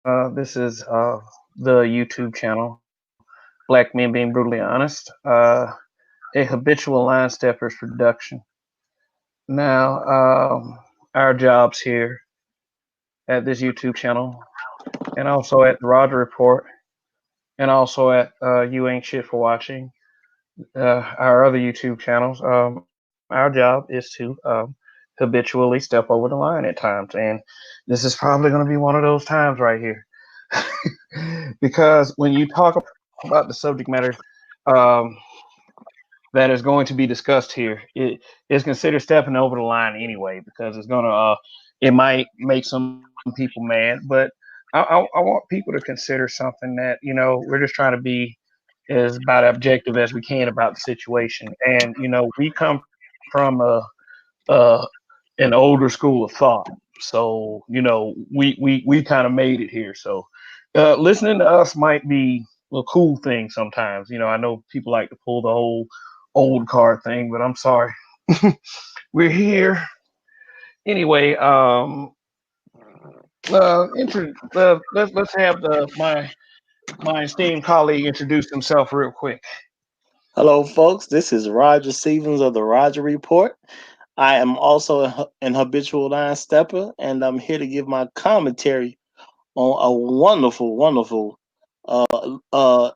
This is the YouTube channel, Black Men Being Brutally Honest, a habitual line steppers production. Now, our jobs here at this YouTube channel, and also at the Roger Report, and also at You Ain't Shit for Watching, our other YouTube channels, our job is to habitually step over the line at times. And this is probably going to be one of those times right here. Because when you talk about the subject matter um, that is going to be discussed here, it's considered stepping over the line anyway because it might make some people mad. But I want people to consider something that we're just trying to be as about objective as we can about the situation. And we come from a an older school of thought, so we kind of made it here. So listening to us might be a cool thing sometimes. I know people like to pull the whole old card thing, but I'm sorry. We're here anyway. Let's have my esteemed colleague introduce himself real quick. Hello, folks. This is Roger Stevens of the Roger Report. I am also an habitual line stepper, and I'm here to give my commentary on a wonderful, wonderful uh, uh,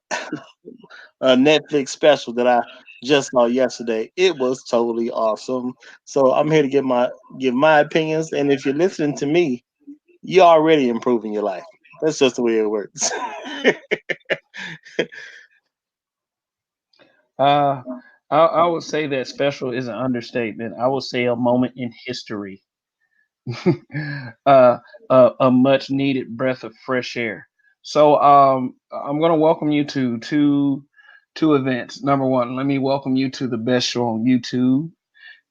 Netflix special that I just saw yesterday. It was totally awesome. So I'm here to give my opinions, and if you're listening to me, you're already improving your life. That's just the way it works. Uh, I would say that special is an understatement. I would say a moment in history, uh, a much needed breath of fresh air. So I'm going to welcome you to two events. Number one, let me welcome you to the best show on YouTube,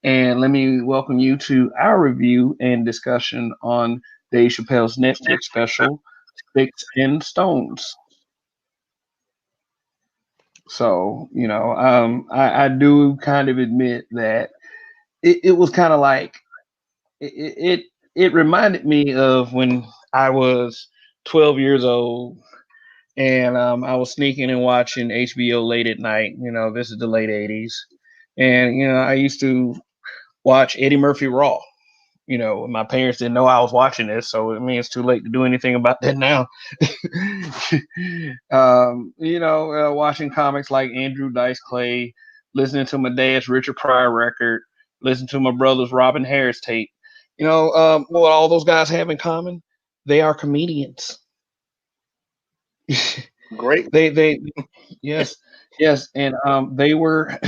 and let me welcome you to our review and discussion on Dave Chappelle's Netflix special, Sticks and Stones. So, I do kind of admit that it was kind of like it, it reminded me of when I was 12 years old and I was sneaking and watching HBO late at night. This is the late 80s. And, I used to watch Eddie Murphy Raw. My parents didn't know I was watching this, so it means it's too late to do anything about that now. Watching comics like Andrew Dice Clay, listening to my dad's Richard Pryor record, listening to my brother's Robin Harris tape. What all those guys have in common? They are comedians. Great. they yes, yes, and they were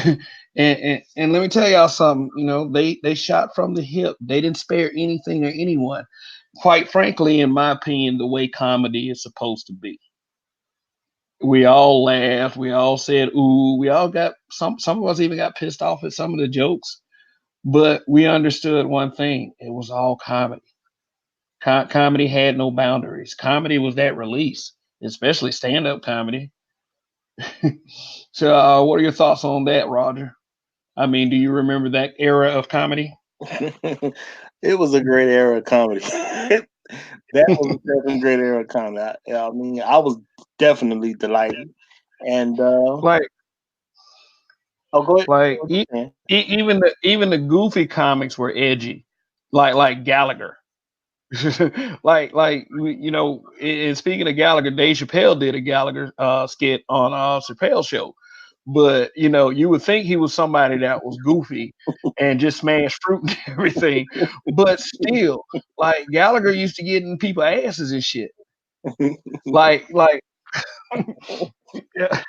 and let me tell y'all something. They shot from the hip. They didn't spare anything or anyone. Quite frankly, in my opinion, the way comedy is supposed to be. We all laughed. We all said ooh. We all got some of us even got pissed off at some of the jokes, but we understood one thing: it was all comedy. Comedy had no boundaries. Comedy was that release, especially stand-up comedy. So, what are your thoughts on that, Roger? I mean, do you remember that era of comedy? It was a great era of comedy. That was definitely a great era of comedy. I mean, I was definitely delighted. And like, oh, go ahead. like What you saying? even the goofy comics were edgy, like Gallagher. And speaking of Gallagher, Dave Chappelle did a Gallagher skit on Chappelle show, but you would think he was somebody that was goofy and just smashed fruit and everything, but still, like Gallagher used to get in people's asses and shit. Like yeah.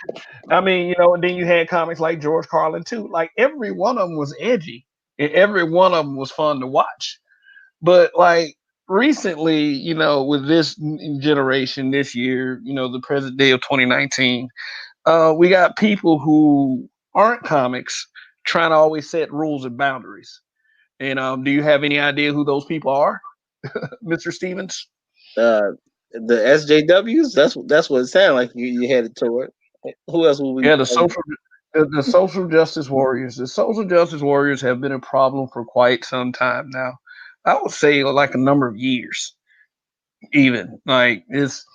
I mean, and then you had comics like George Carlin too. Like every one of them was edgy, and every one of them was fun to watch. But like recently, with this generation this year, the present day of 2019, we got people who aren't comics trying to always set rules and boundaries. And do you have any idea who those people are, Mr. Stevens? uh, the SJWs. That's what it sounded like you headed toward. Who else would we be Yeah, talking the social justice warriors. The social justice warriors have been a problem for quite some time now. I would say like a number of years. even like it's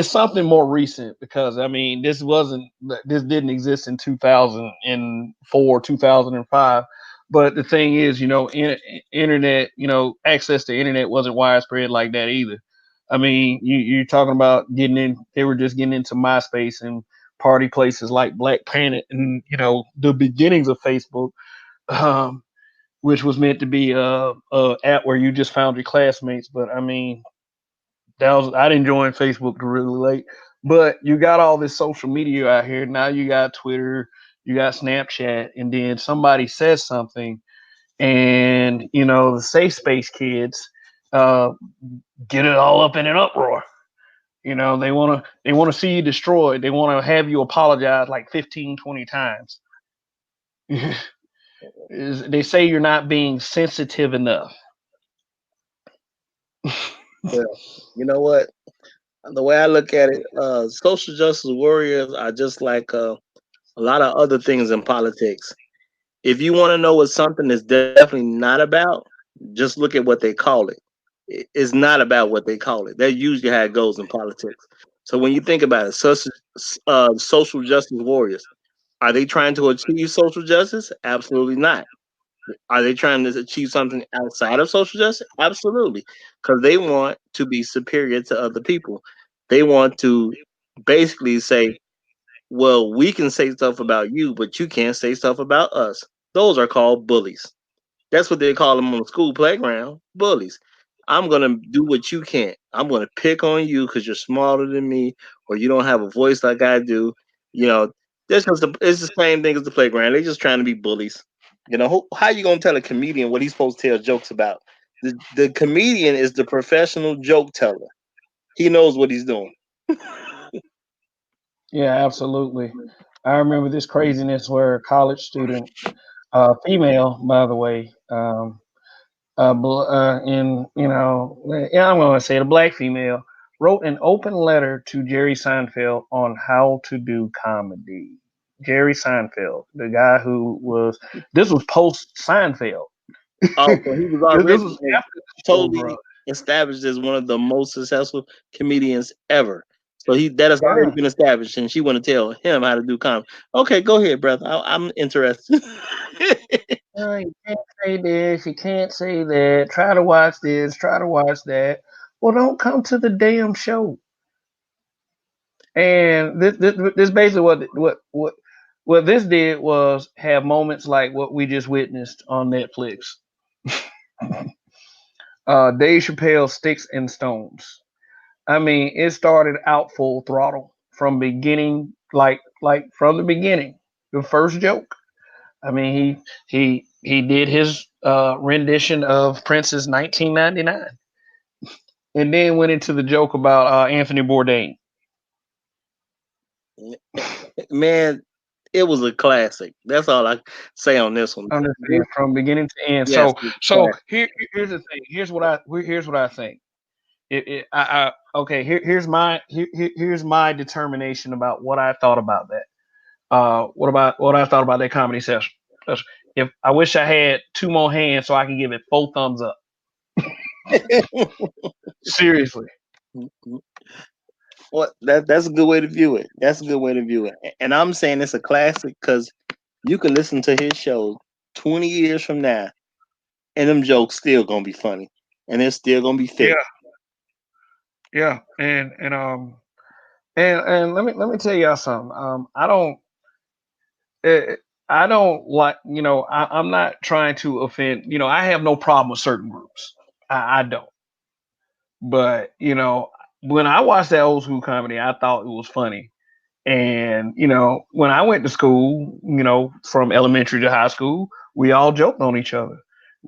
something more recent because I mean this didn't exist in 2004 2005, but the thing is internet access to internet wasn't widespread like that either. I mean you're talking about getting in, they were just getting into MySpace and party places like Black Planet and the beginnings of Facebook, um, which was meant to be a app where you just found your classmates. But I mean that was I didn't join Facebook till really late. But you got all this social media out here. Now you got Twitter, you got Snapchat, and then somebody says something, and the safe space kids uh, get it all up in an uproar. They wanna see you destroyed. They wanna have you apologize like 15, 20 times. They say you're not being sensitive enough. Well, you know what? The way I look at it, social justice warriors are just like a lot of other things in politics. If you want to know what something is definitely not about, just look at what they call it. It's not about what they call it. That's usually how it goes in politics. So when you think about it, social justice warriors, are they trying to achieve social justice? Absolutely not. Are they trying to achieve something outside of social justice? Absolutely, because they want to be superior to other people. They want to basically say, well, we can say stuff about you, but you can't say stuff about us. Those are called bullies. That's what they call them on the school playground, bullies. I'm gonna do what you can't. I'm gonna pick on you because you're smaller than me, or you don't have a voice like I do. You know, it's the same thing as the playground. They're just trying to be bullies. How you gonna tell a comedian what he's supposed to tell jokes about? The comedian is the professional joke teller. He knows what he's doing. Yeah, absolutely. I remember this craziness where a college student, female, by the way, in yeah, I'm going to say it, a black female, wrote an open letter to Jerry Seinfeld on how to do comedy. Jerry Seinfeld, the guy who was, this was post Seinfeld. Oh, so he was This already was like after the show, bro. totally established as one of the most successful comedians ever. So that has already Yeah. been established, and she want to tell him how to do comedy. Okay, go ahead, brother. I'm interested. You can't say this, you can't say that. Try to watch this, try to watch that. Well, don't come to the damn show. And this basically what this did was have moments like what we just witnessed on Netflix. Dave Chappelle, Sticks and Stones. I mean, it started out full throttle from beginning, like from the beginning. The first joke. I mean, he did his rendition of Prince's 1999, and then went into the joke about Anthony Bourdain. Man, it was a classic. That's all I say on this one. Understand from beginning to end. Yes, So it's so classic. here's the thing. Here's what I think. Okay. Here's my determination about what I thought about that. What I thought about that comedy session. If I wish I had two more hands so I can give it four thumbs up. Seriously. Well, that's a good way to view it. That's a good way to view it. And I'm saying it's a classic because you can listen to his show 20 years from now, and them jokes still gonna be funny, and they're still gonna be Yeah. fit. Yeah. And let me tell y'all something. Eh, I don't like, I'm not trying to offend, I have no problem with certain groups. I don't. But, when I watched that old school comedy, I thought it was funny. And, when I went to school, from elementary to high school, we all joked on each other.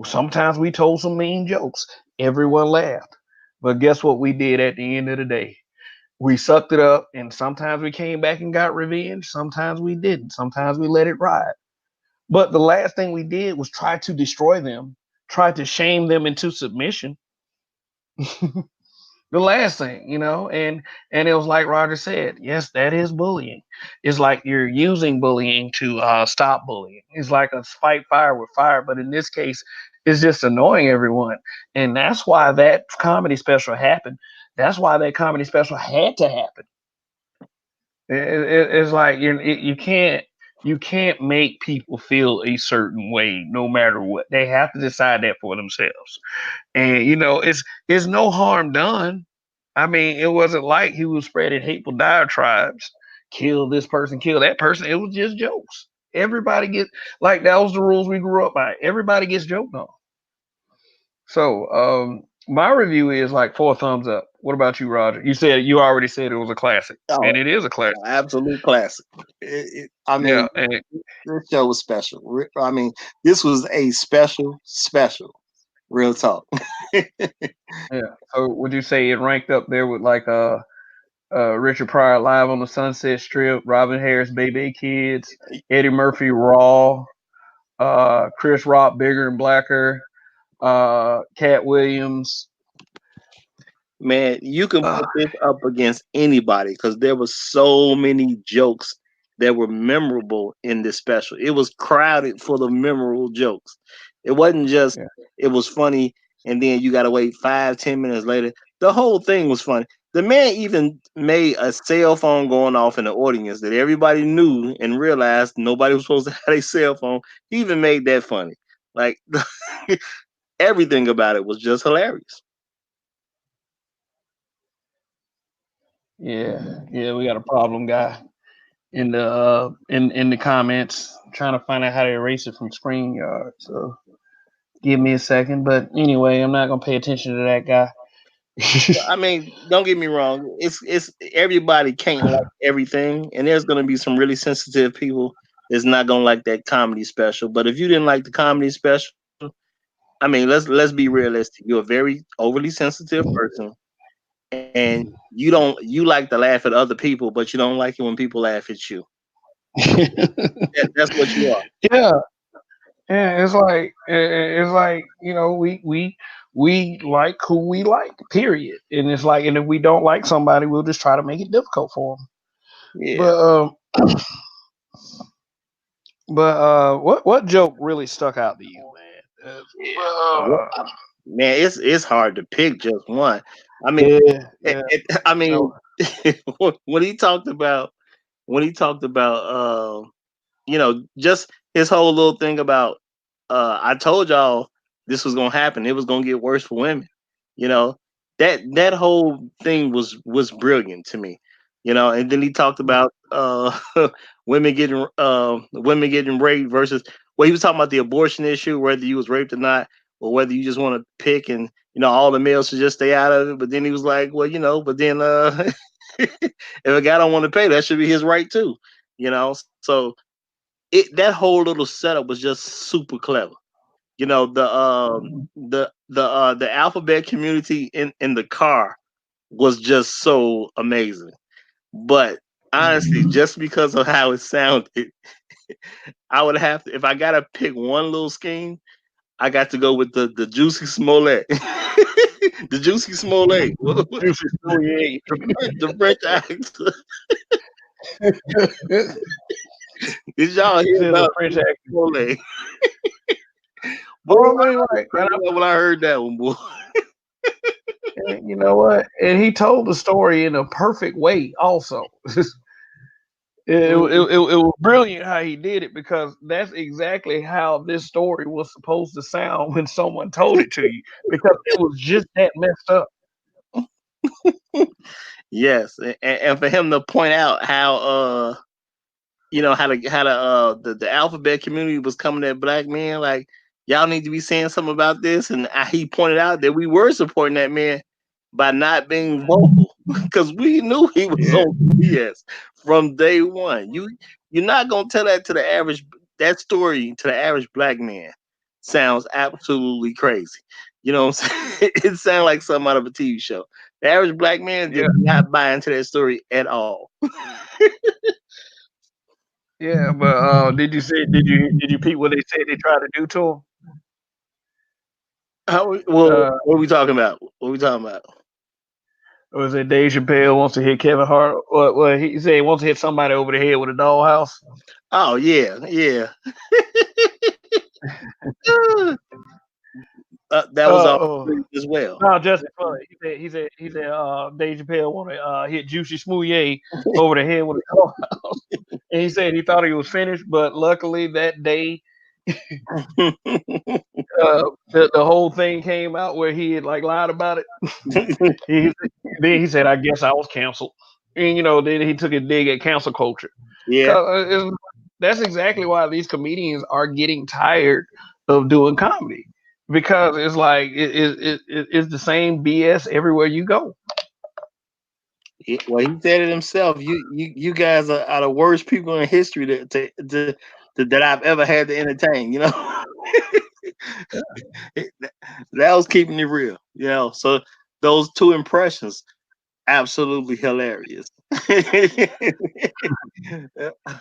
Sometimes we told some mean jokes. Everyone laughed. But guess what we did at the end of the day? We sucked it up, and sometimes we came back and got revenge. Sometimes we didn't. Sometimes we let it ride. But the last thing we did was try to destroy them, try to shame them into submission. The last thing, and it was like Roger said, yes, that is bullying. It's like you're using bullying to stop bullying. It's like a fight fire with fire, but in this case, it's just annoying everyone, and that's why that comedy special happened. That's why that comedy special had to happen. It's like you can't make people feel a certain way no matter what. They have to decide that for themselves. And it's no harm done. I mean, it wasn't like he was spreading hateful diatribes, kill this person, kill that person. It was just jokes. Everybody gets like that was the rules we grew up by. Everybody gets joked on. So, my review is like 4 thumbs up. What about you, Roger? You already said it was a classic, Oh, and it is a classic. absolute classic. I Yeah, mean, and this show was special. I mean, this was a special. Real talk. yeah. So, would you say it ranked up there with like Richard Pryor Live on the Sunset Strip, Robin Harris Baby Kids, Eddie Murphy Raw, Chris Rock Bigger and Blacker, Cat Williams. Man, you can Uh, put this up against anybody because there were so many jokes that were memorable in this special. It was crowded full of memorable jokes. It wasn't just yeah. it was funny and then you gotta wait 5, 10 minutes later. The whole thing was funny. The man even made a cell phone going off in the audience that everybody knew and realized nobody was supposed to have a cell phone. He even made that funny. Like everything about it was just hilarious. Yeah, we got a problem, guy. In the comments, trying to find out how to erase it from StreamYard. So give me a second. But anyway, I'm not gonna pay attention to that guy. I mean, don't get me wrong. It's everybody can't like everything, and there's gonna be some really sensitive people that's not gonna like that comedy special. But if you didn't like the comedy special, I mean, let's be realistic. You're a very overly sensitive person, and you like to laugh at other people, but you don't like it when people laugh at you. That's what you are. Yeah, yeah. It's like we like who we like. Period. And it's like, and if we don't like somebody, we'll just try to make it difficult for them. Yeah. But what joke really stuck out to you, man? Yeah. Man, it's hard to pick just one. I mean, Yeah, yeah. I mean, No. when he talked about when he talked about just his whole little thing about I told y'all this was gonna happen. It was gonna get worse for women. You know, that whole thing was brilliant to me. And then he talked about women getting raped versus he was talking about the abortion issue, whether you was raped or not, or whether you just want to pick and all the males should just stay out of it. But then he was like, well, but then if a guy don't want to pay, that should be his right too. So that whole little setup was just super clever. The alphabet community in the car was just so amazing. But honestly, just because of how it sounded, I would have to, if I gotta pick one little scheme, I got to go with the Juicy Smollett. The Juicy Smollett. Juicy Smollett. The French actor. Did y'all He hear said the about French Juicy accent. Smollett? Boy, Well, I I mean, was like, cracking up when I heard that one, boy. and you know what? And he told the story in a perfect way. Also, it was brilliant how he did it because that's exactly how this story was supposed to sound when someone told it to you because it was just that messed up. Yes, and for him to point out how the alphabet community was coming at black men like y'all need to be saying something about this, and he pointed out that we were supporting that man by not being vocal because we knew he was Yeah, on BS from day one. You're not gonna tell that story to the average black man. Sounds absolutely crazy. You know what I'm saying? It sounds like something out of a TV show. The average black man did yeah, not buy into that story at all. yeah. But did you peep what they said they tried to do to him? Well, Uh, what are we talking about? What are we talking about? was it Dave Chappelle wants to hit Kevin Hart? What he said he wants to hit somebody over the head with a dollhouse. Oh yeah, yeah. that was all Oh, as well. no, just funny. He said, Dave Chappelle want to hit Juicy Smouye over the head with a clubhouse, and he said he thought he was finished, but luckily that day, the whole thing came out where he had like lied about it. he then he said, "I guess I was canceled," and then he took a dig at cancel culture. Yeah. Cause that's exactly why these comedians are getting tired of doing comedy because it's like it's the same BS everywhere you go. Well, he said it himself. You guys are the worst people in history that I've ever had to entertain. That was keeping it real. So those two impressions, absolutely hilarious.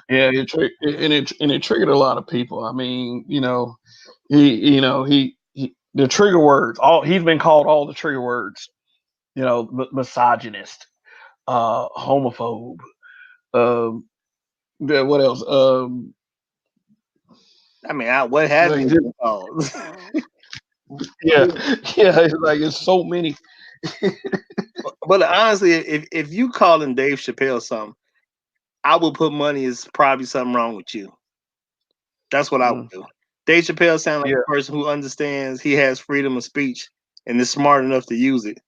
Yeah, and it triggered a lot of people. I mean, he the trigger words. All he's been called all the trigger words. Misogynist, homophobe. Um, what else? I mean, what have Like, you been called? yeah, yeah. It's so many. But honestly, if you calling Dave Chappelle something, I would put money is probably something wrong with you. That's what I would Mm, do. Dave Chappelle sounds like yeah, a person who understands he has freedom of speech and is smart enough to use it.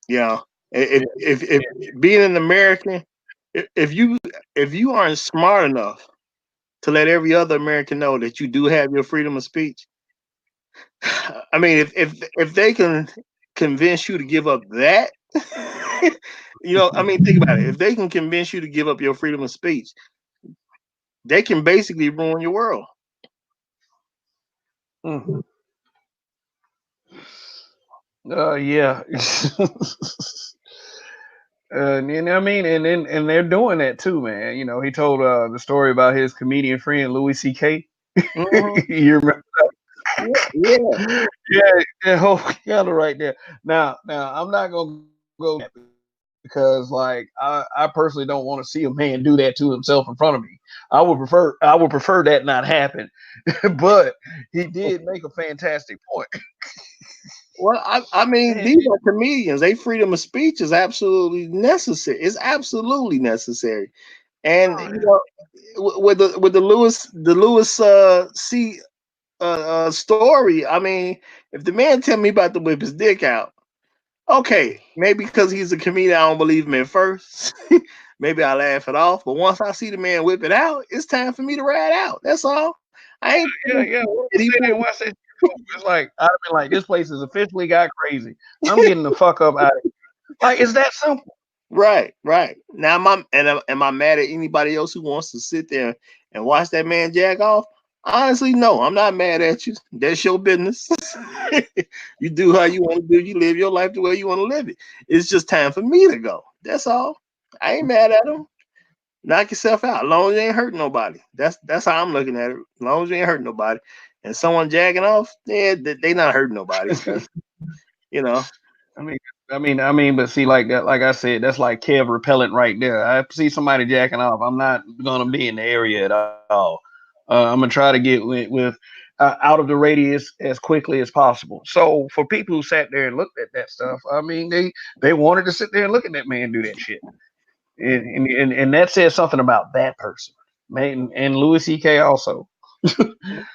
You know, if yeah, if, if being an American, if you aren't smart enough to let every other American know that you do have your freedom of speech, I mean, if they can convince you to give up that, I mean, think about it. If they can convince you to give up your freedom of speech, they can basically ruin your world. mm. Yeah. And I mean, and they're doing that too, man. He told the story about his comedian friend Louis C.K. Mhm. You remember? Yeah, Yeah, yeah, whole kind of right there. Now, I'm not gonna go because, like, I personally don't want to see a man do that to himself in front of me. I would prefer that not happen. But he did make a fantastic point. well, I mean, And, these are comedians. They freedom of speech is absolutely necessary. It's absolutely necessary. And oh, with the Lewis C story. I mean, if the man tell me about to whip his dick out, okay, maybe because he's a comedian, I don't believe him at first. Maybe I laugh it off. But once I see the man whip it out, it's time for me to ride out. That's all. I ain't yeah, yeah. Well, that he sit there and watch that. It's like I've been like, this place is officially got crazy. I'm getting the fuck up out of here. Like, it's that simple. right, right. Now, am I mad at anybody else who wants to sit there and watch that man jack off? Honestly, no, I'm not mad at you. That's your business. You do how you want to do. You live your life the way you want to live it. It's just time for me to go. That's all. I ain't mad at him. Knock yourself out. As long as you ain't hurting nobody. That's how I'm looking at it. As long as you ain't hurting nobody. And someone jacking off, yeah, they not hurting nobody. So, you know. I mean, but see, like that, like I said, that's like Kev repellent right there. I see somebody jacking off, I'm not gonna be in the area at all. I'm gonna try to get with out of the radius as quickly as possible. So for people who sat there and looked at that stuff, I mean, they wanted to sit there and look at that man do that shit, and that says something about that person, man, and Louis C.K. also.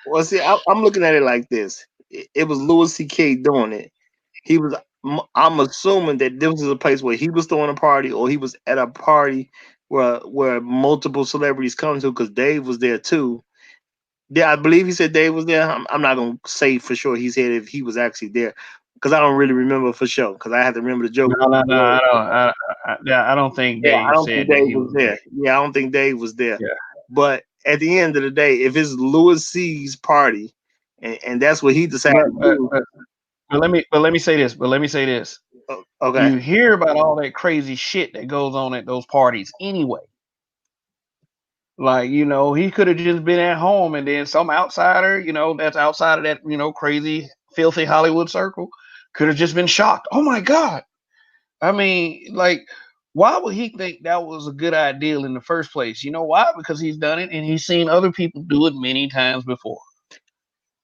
Well, see, I'm looking at it like this. It was Louis C.K. doing it. He was. I'm assuming that this was a place where he was throwing a party, or he was at a party where multiple celebrities come to, because Dave was there too. Yeah, I believe he said Dave was there. I'm not gonna say for sure he said if he was actually there, because I don't really remember for sure. Because I have to remember the joke. No, no, no, I don't. I don't think Yeah, I Dave don't think said that Dave he was was there. there. Yeah, I don't think Dave was there. Yeah. But at the end of the day, if it's Louis C's party, and that's what he decided But, to but, do, but but let me say this. But let me say this. okay. You hear about all that crazy shit that goes on at those parties anyway. Like, he could have just been at home and then some outsider, that's outside of that, crazy, filthy Hollywood circle could have just been shocked. Oh my God. I mean, like, why would he think that was a good idea in the first place? You know why? Because he's done it and he's seen other people do it many times before.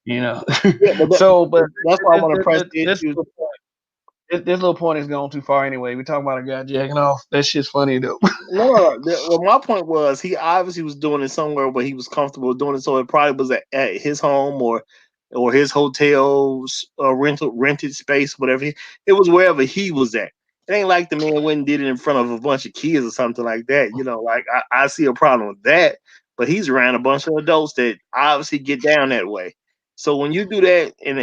You know. Yeah, but So, but that's why I want to press the this issue. this little point is going too far anyway. We talking about a guy jacking off. That shit's funny though. No, no, no. Well, my point was he obviously was doing it somewhere where he was comfortable doing it. So it probably was at his home or his hotel's rented space, whatever. It was wherever he was at. It ain't like the man went and did it in front of a bunch of kids or something like that. You know, like I see a problem with that. But he's around a bunch of adults that obviously get down that way. So when you do that, and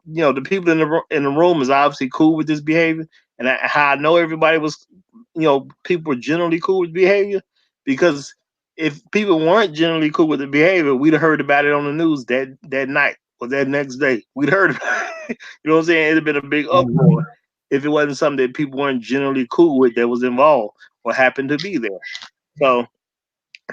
you know the people in the room is obviously cool with this behavior, and how I know everybody was, you know, people were generally cool with behavior, because if people weren't generally cool with the behavior, we'd have heard about it on the news that night or that next day. We'd heard about it. You know what I'm saying? It'd have been a big uproar if it wasn't something that people weren't generally cool with that was involved or happened to be there. So,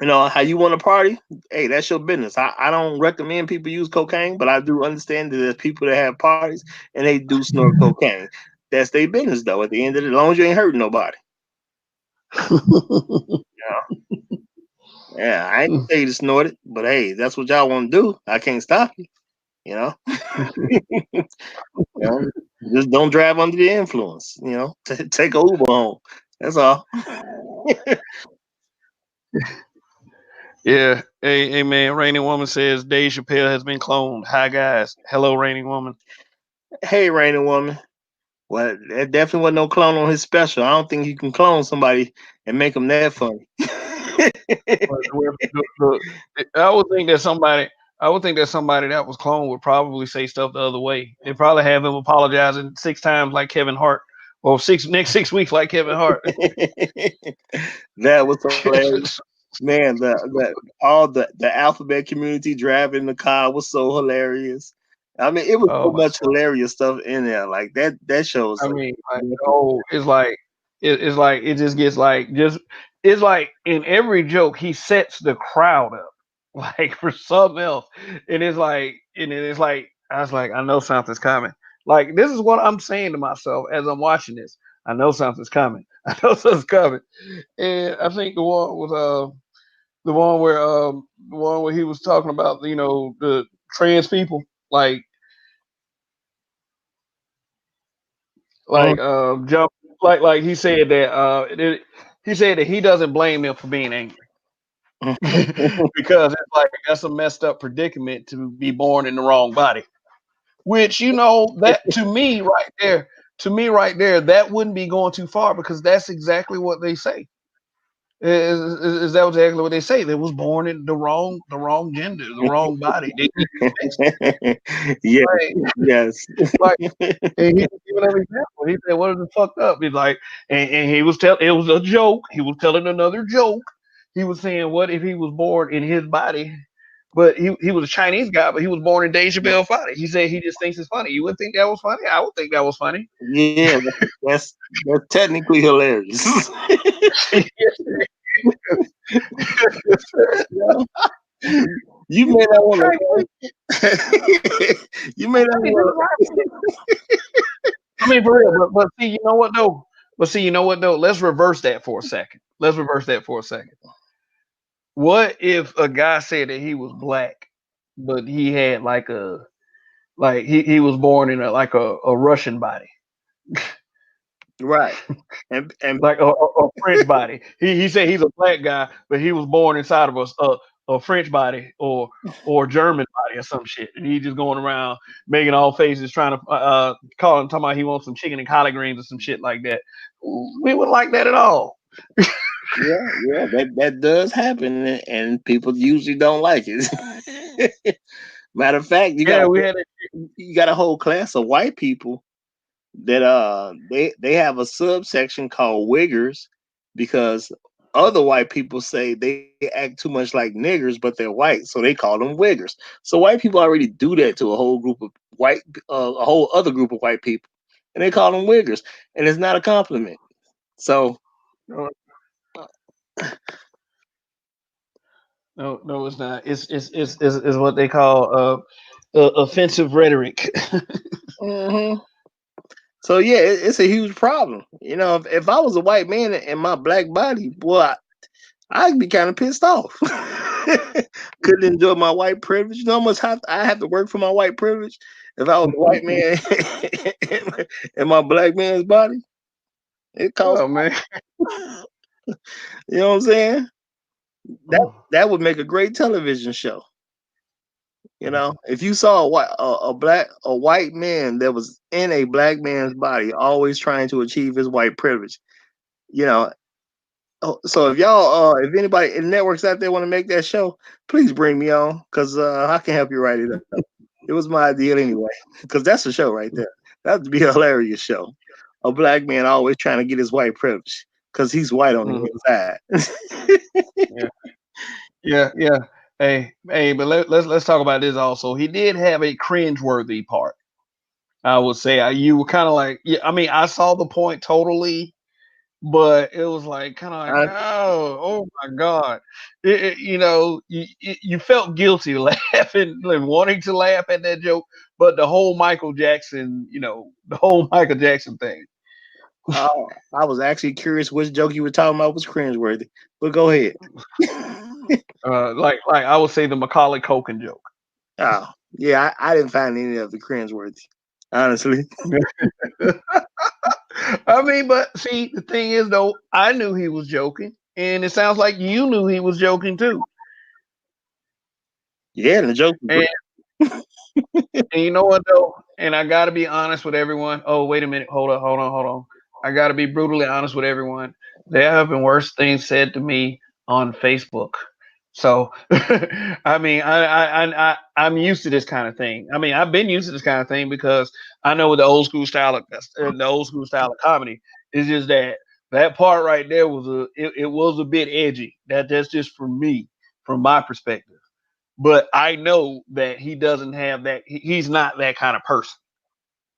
you know, how you want to party, hey, that's your business. I don't recommend people use cocaine, but I do understand that there's people that have parties and they do snort cocaine. That's their business, though. At the end of it, as long as you ain't hurting nobody. Yeah, yeah. I ain't say you to snort it, but hey, that's what y'all want to do. I can't stop you. You know, you know, just don't drive under the influence. You know, take a Uber home. That's all. Yeah. Hey man, Rainy Woman says Dave Chappelle has been cloned. Hi guys. Hello, Rainy Woman. Hey, Rainy Woman. Well, that definitely wasn't no clone on his special. I don't think you can clone somebody and make them that funny. I would think that somebody that was cloned would probably say stuff the other way. They probably have him apologizing 6 times like Kevin Hart, or next 6 weeks like Kevin Hart. That was hilarious. Man, the alphabet community driving the car was so hilarious. I mean, it was Oh so my! much hilarious stuff in there. Like that shows I like mean, like, oh, it's like it just gets like just it's like in every joke he sets the crowd up like for something else, and then it's like I was like I know something's coming. Like this is what I'm saying to myself as I'm watching this. I know something's coming. I know something's coming. And I think the one where he was talking about the trans people like mm, jump like he said that he said that he doesn't blame them for being angry because it's like that's a messed up predicament to be born in the wrong body, which that to me right there that wouldn't be going too far because that's exactly what they say. Is that exactly what they say? They was born in the wrong gender, the wrong body. They need to be fixed. yes, Like, yes. like and he was giving an example. He said, "What is the fucked up?" He's like, and he was telling it was a joke. He was telling another joke. He was saying, "What if he was born in his body?" But he was a Chinese guy, but he was born in Dave Chappelle's body. He said he just thinks it's funny. You wouldn't think that was funny? I would think that was funny. Yeah, that's technically hilarious. You may not want to. You may not want I mean, for real. But see, you know what though? Let's reverse that for a second. What if a guy said that he was black, but he had he was born in a Russian body, right, and like a French body. He said he's a black guy, but he was born inside of a French body or German body or some shit, and he just going around making all faces, trying to talking about he wants some chicken and collard greens or some shit like that. We wouldn't like that at all. yeah, that does happen, and people usually don't like it. Matter of fact, Yeah, we had it. you got a whole class of white people that they have a subsection called wiggers because other white people say they act too much like niggers, but they're white, so they call them wiggers. So white people already do that to a whole group of a whole other group of white people, and they call them wiggers, and it's not a compliment. So No, it's not. It's what they call offensive rhetoric. mhm. So yeah, it's a huge problem. You know, if I was a white man in my black body, boy, I'd be kind of pissed off. Couldn't enjoy my white privilege. You know how much I have to work for my white privilege if I was a white man in my black man's body. It costs. Oh man. You know what I'm saying? That would make a great television show. You know, if you saw a white man that was in a black man's body, always trying to achieve his white privilege. You know, so if y'all, if anybody in networks out there want to make that show, please bring me on because I can help you write it up. It was my idea anyway, because that's a show right there. That'd be a hilarious show. A black man always trying to get his white privilege because he's white on the Mhm. inside. Yeah, yeah. Hey, but let's talk about this also. He did have a cringeworthy part. I would say you were kind of like, yeah. I mean, I saw the point totally, but it was like kind of like, I, oh my god, you felt guilty laughing and wanting to laugh at that joke, but the whole Michael Jackson, the whole Michael Jackson thing. I was actually curious which joke you were talking about was cringeworthy, but go ahead. Like I would say the Macaulay Culkin joke. Oh, yeah, I didn't find any of the cringeworthy, honestly. I mean, but see, the thing is though, I knew he was joking, and it sounds like you knew he was joking too. Yeah, the joke was And And you know what though? And I gotta be honest with everyone. Oh, wait a minute. Hold on. I gotta be brutally honest with everyone. There have been worse things said to me on Facebook. So, I mean, I'm used to this kind of thing. I mean, I've been used to this kind of thing because I know with the old school style of comedy is just that part right there it was a bit edgy. That's just for me, from my perspective, but I know that he doesn't have that. He's not that kind of person.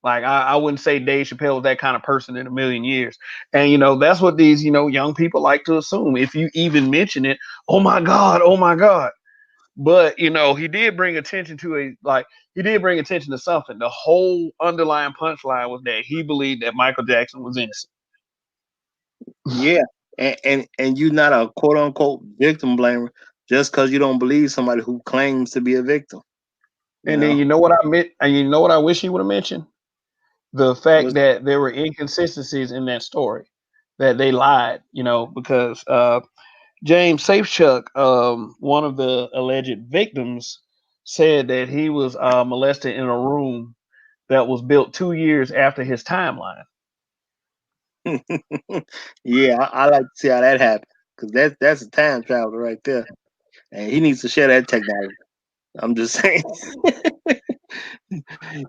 Like I wouldn't say Dave Chappelle was that kind of person in a million years. And that's what these young people like to assume. If you even mention it, oh my god. But he did bring attention to something. The whole underlying punchline was that he believed that Michael Jackson was innocent. yeah, and you're not a quote unquote victim blamer just because you don't believe somebody who claims to be a victim. You And then know, you know what I meant, and you know what I wish he would have mentioned? The fact was that there were inconsistencies in that story, that they lied, because James Safechuck, one of the alleged victims, said that he was molested in a room that was built 2 years after his timeline. yeah, I like to see how that happened because that's a time traveler right there, and he needs to share that technology. I'm just saying.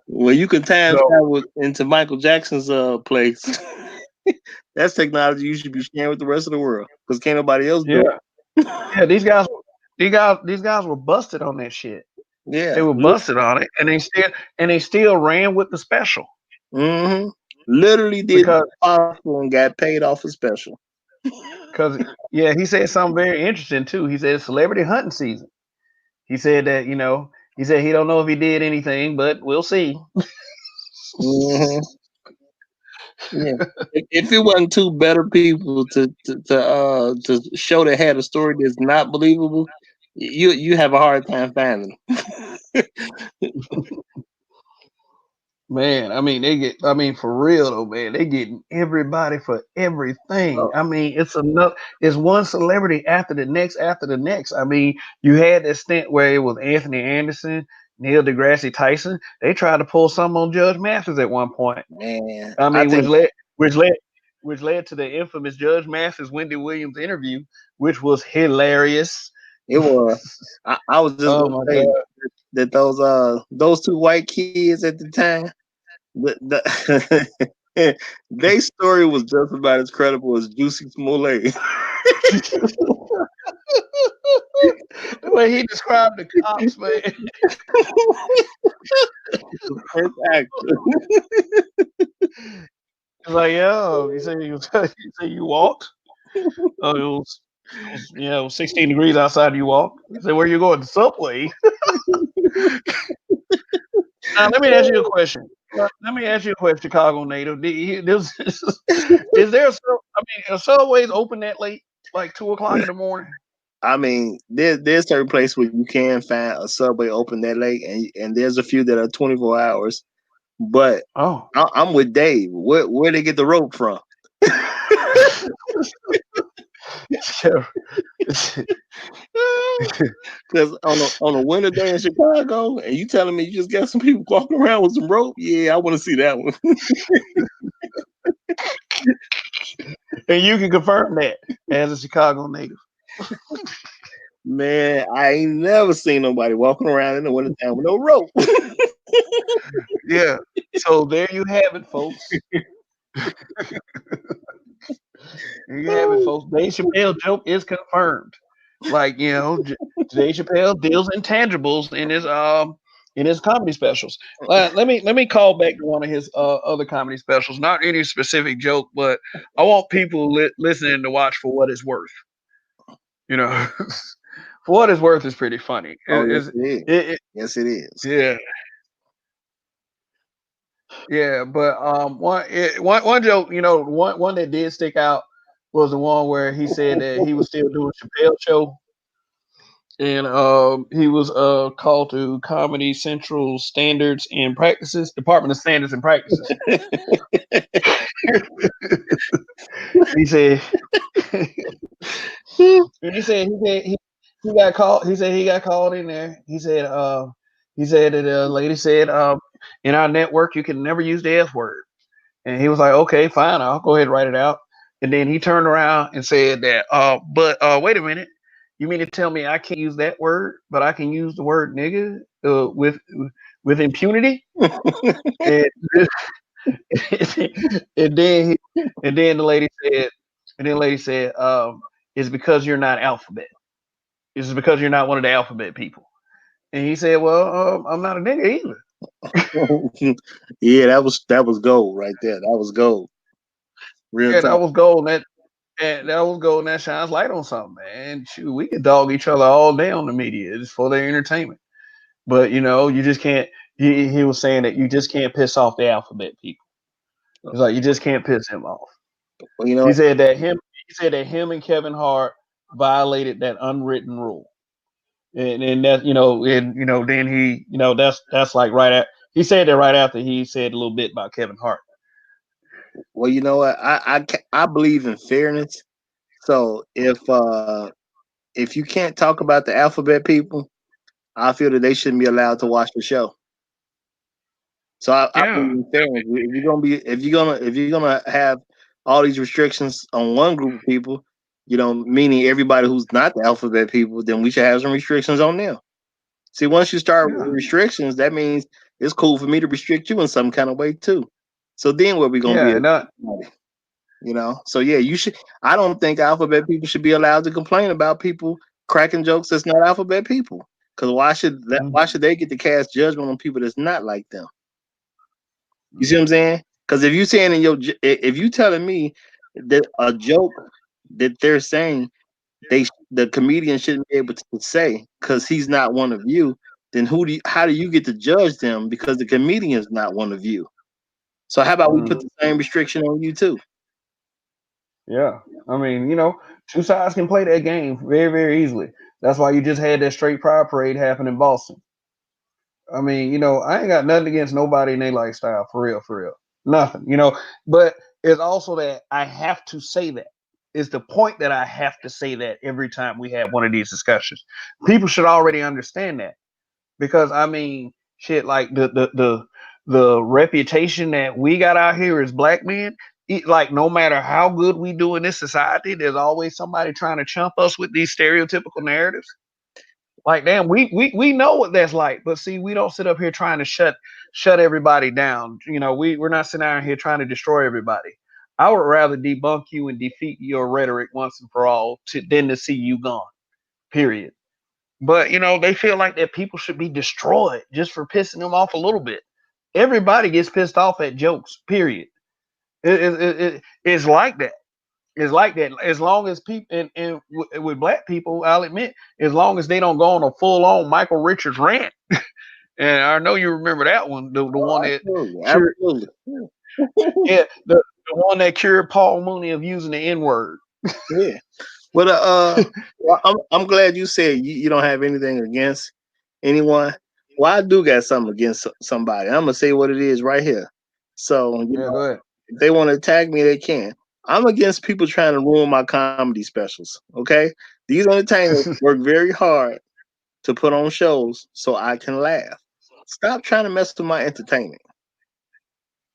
Well, you can time So travel into Michael Jackson's place. That's technology you should be sharing with the rest of the world because can't nobody else do yeah, it. yeah, these guys were busted on that shit. They Yeah, were busted on it, and they still ran with the special hmm literally did because possible and got paid off a special. because yeah, he said something very interesting too. He said celebrity hunting season. He said that he said he don't know if he did anything, but we'll see. hmm Yeah, if it wasn't two better people to show they had a story that's not believable, you have a hard time finding them. Man, I mean I mean for real though, man, they getting everybody for everything. Oh, I mean, it's one celebrity after the next. I mean, you had that stint where it was Anthony Anderson, Neil deGrasse Tyson. They tried to pull some on Judge Masters at one point. man, I I mean, think which led to the infamous Judge Masters Wendy Williams interview, which was hilarious. it was. I was just Oh gonna my say god. that those two white kids at the time, their story was just about as credible as Juicy Smollett. The way he described the cops, man. First actor. It's like, yo, you say you walked? Oh, it was 16 degrees outside. You walk. I said, where you going? The subway. Now, let me ask you a question. Let me ask you a question, Chicago native. Is there a I mean, are subways open that late? like 2 o'clock in the morning. I mean, there's certain places where you can find a Subway open that late, and there's a few that are 24 hours. But Oh, I'm with Dave. Where they get the rope from? Because on a winter day in Chicago, and you telling me you just got some people walking around with some rope? Yeah, I want to see that one. and you can confirm that as a Chicago native. Man, I ain't never seen nobody walking around in the wintertime with no rope. Yeah. So there you have it, folks. There you have it, folks. Dave Chappelle joke is confirmed. Like Dave Chappelle deals intangibles in his comedy specials. Let me call back to one of his other comedy specials. Not any specific joke, but I want people listening to watch For What It's Worth. You know, For What It's Worth is pretty funny. Oh, yes, it is. It, Yes, it is. yeah, yeah. But one joke, one that did stick out was the one where he said that he was still doing Chappelle show, and he was called to Comedy Central Standards and Practices, Department of Standards and Practices. He said, he got called. He said he got called in there. He said that a lady said, in our network you can never use the F word, and he was like, okay, fine, I'll go ahead and write it out. And then he turned around and said that, but wait a minute. You mean to tell me I can't use that word, but I can use the word nigga with impunity? And, and then and then the lady said, it's because you're not alphabet. It's because you're not one of the alphabet people. And he said, well, I'm not a nigga either. Yeah, that was gold right there. That was gold. Real Yeah, talk. that was gold. That was gold. And that shines light on something, man. Shoot, we could dog each other all day on the media. It's for their entertainment. But you just can't. He was saying that you just can't piss off the alphabet people. It's like you just can't piss him off. Well, you know He what? said that him and Kevin Hart violated that unwritten rule. And that then he that's like right at he said that right after he said a little bit about Kevin Hart. Well, you know what? I believe in fairness. So if you can't talk about the alphabet people, I feel that they shouldn't be allowed to watch the show. So I believe Yeah. in fairness. If you're gonna have all these restrictions on one group of people, meaning everybody who's not the alphabet people, then we should have some restrictions on them. See, once you start with Yeah. restrictions, that means it's cool for me to restrict you in some kind of way too. So then where we gonna be? Yeah. Not. So yeah, you should. I don't think alphabet people should be allowed to complain about people cracking jokes that's not alphabet people. Because why should they get to cast judgment on people that's not like them? You see what I'm saying? Because if you saying if you telling me that a joke that they're saying the comedian shouldn't be able to say because he's not one of you, then how do you get to judge them because the comedian is not one of you? So how about we put Mhm. the same restriction on you too? Yeah. I mean, two sides can play that game very, very easily. That's why you just had that straight pride parade happen in Boston. I mean, I ain't got nothing against nobody in their lifestyle, for real, for real. Nothing. But it's also that I have to say that. It's the point that I have to say that every time we have one of these discussions. People should already understand that. Because I mean, shit, like the reputation that we got out here as black men, like no matter how good we do in this society, there's always somebody trying to chump us with these stereotypical narratives. Like, damn, we know what that's like, but see, we don't sit up here trying to shut everybody down. We're not sitting out here trying to destroy everybody. I would rather debunk you and defeat your rhetoric once and for all than to see you gone. Period. But they feel like that people should be destroyed just for pissing them off a little bit. Everybody gets pissed off at jokes. Period. It's like that. It's like that. As long as people and with black people, I'll admit, as long as they don't go on a full on Michael Richards rant, and I know you remember that one, the one Oh, that absolutely, cured, absolutely. yeah, the one that cured Paul Mooney of using the N word. Yeah. But well, I'm glad you said you don't have anything against anyone. Well, I do got something against somebody. I'm gonna say what it is right here. So Yeah, go ahead. if they want to attack me, they can. I'm against people trying to ruin my comedy specials. Okay, these entertainers work very hard to put on shows so I can laugh. Stop trying to mess with my entertainment.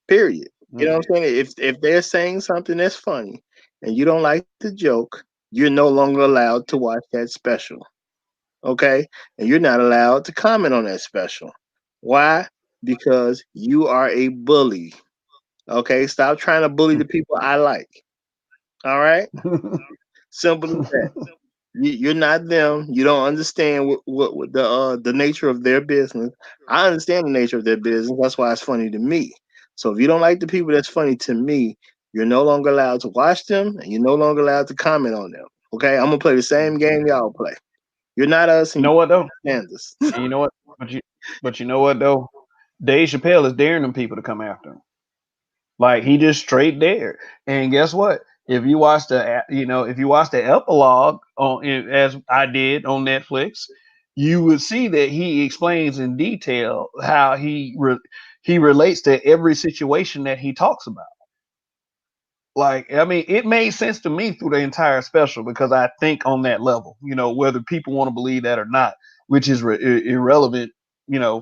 Period. You know Mm. what I'm saying? If they're saying something that's funny and you don't like the joke, you're no longer allowed to watch that special. Okay? And you're not allowed to comment on that special. Why? Because you are a bully. Okay? Stop trying to bully the people I like. All right? Simple as that. You're not them. You don't understand what the nature of their business. I understand the nature of their business. That's why it's funny to me. So if you don't like the people that's funny to me, you're no longer allowed to watch them, and you're no longer allowed to comment on them. Okay, I'm gonna play the same game y'all play. You're not us, You and you know what though? can't stand us. And you know what? But you know what though? Dave Chappelle is daring them people to come after him. Like he just straight there. And guess what? If you watch if you watch the epilogue as I did on Netflix, you would see that he explains in detail how he relates to every situation that he talks about. Like, I mean, it made sense to me through the entire special because I think on that level, whether people want to believe that or not, which is irrelevant.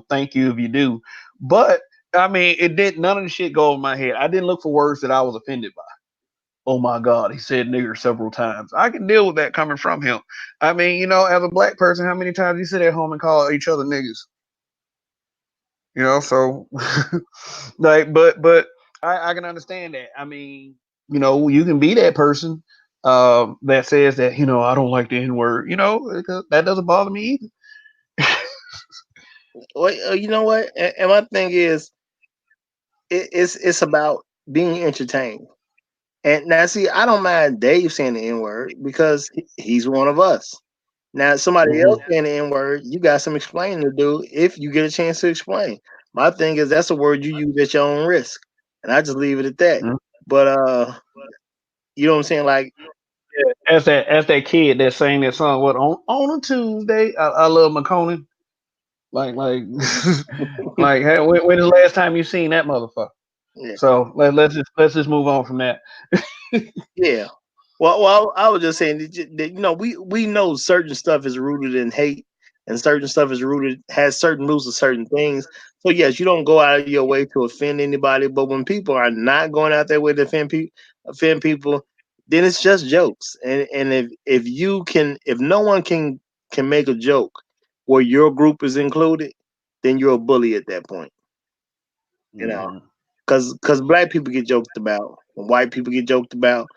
Thank you if you do. But I mean, it did none of the shit go over my head. I didn't look for words that I was offended by. Oh my God, he said nigger several times. I can deal with that coming from him. I mean, as a black person, how many times you sit at home and call each other niggas? So like, but I can understand that. I mean, you can be that person that says that, I don't like the N word, that doesn't bother me either. Well, you know what? And my thing is, it's about being entertained. And now, see, I don't mind Dave saying the N word because he's one of us. Now, somebody else Hmm. saying the N word, you got some explaining to do if you get a chance to explain. My thing is that's a word you use at your own risk, and I just leave it at that. But you know what I'm saying? Like, As that kid that sang that song, what on a Tuesday, I love McConan. Like like hey, when is the last time you seen that motherfucker? yeah, So let's just move on from that. yeah. Well, I was just saying that, we know certain stuff is rooted in hate, and certain stuff is rooted has certain roots of certain things. So yes, you don't go out of your way to offend anybody, but when people are not going out their way to offend people, then it's just jokes. And if no one can make a joke where your group is included, then you're a bully at that point. You know, Hmm. because black people get joked about, white people get joked about,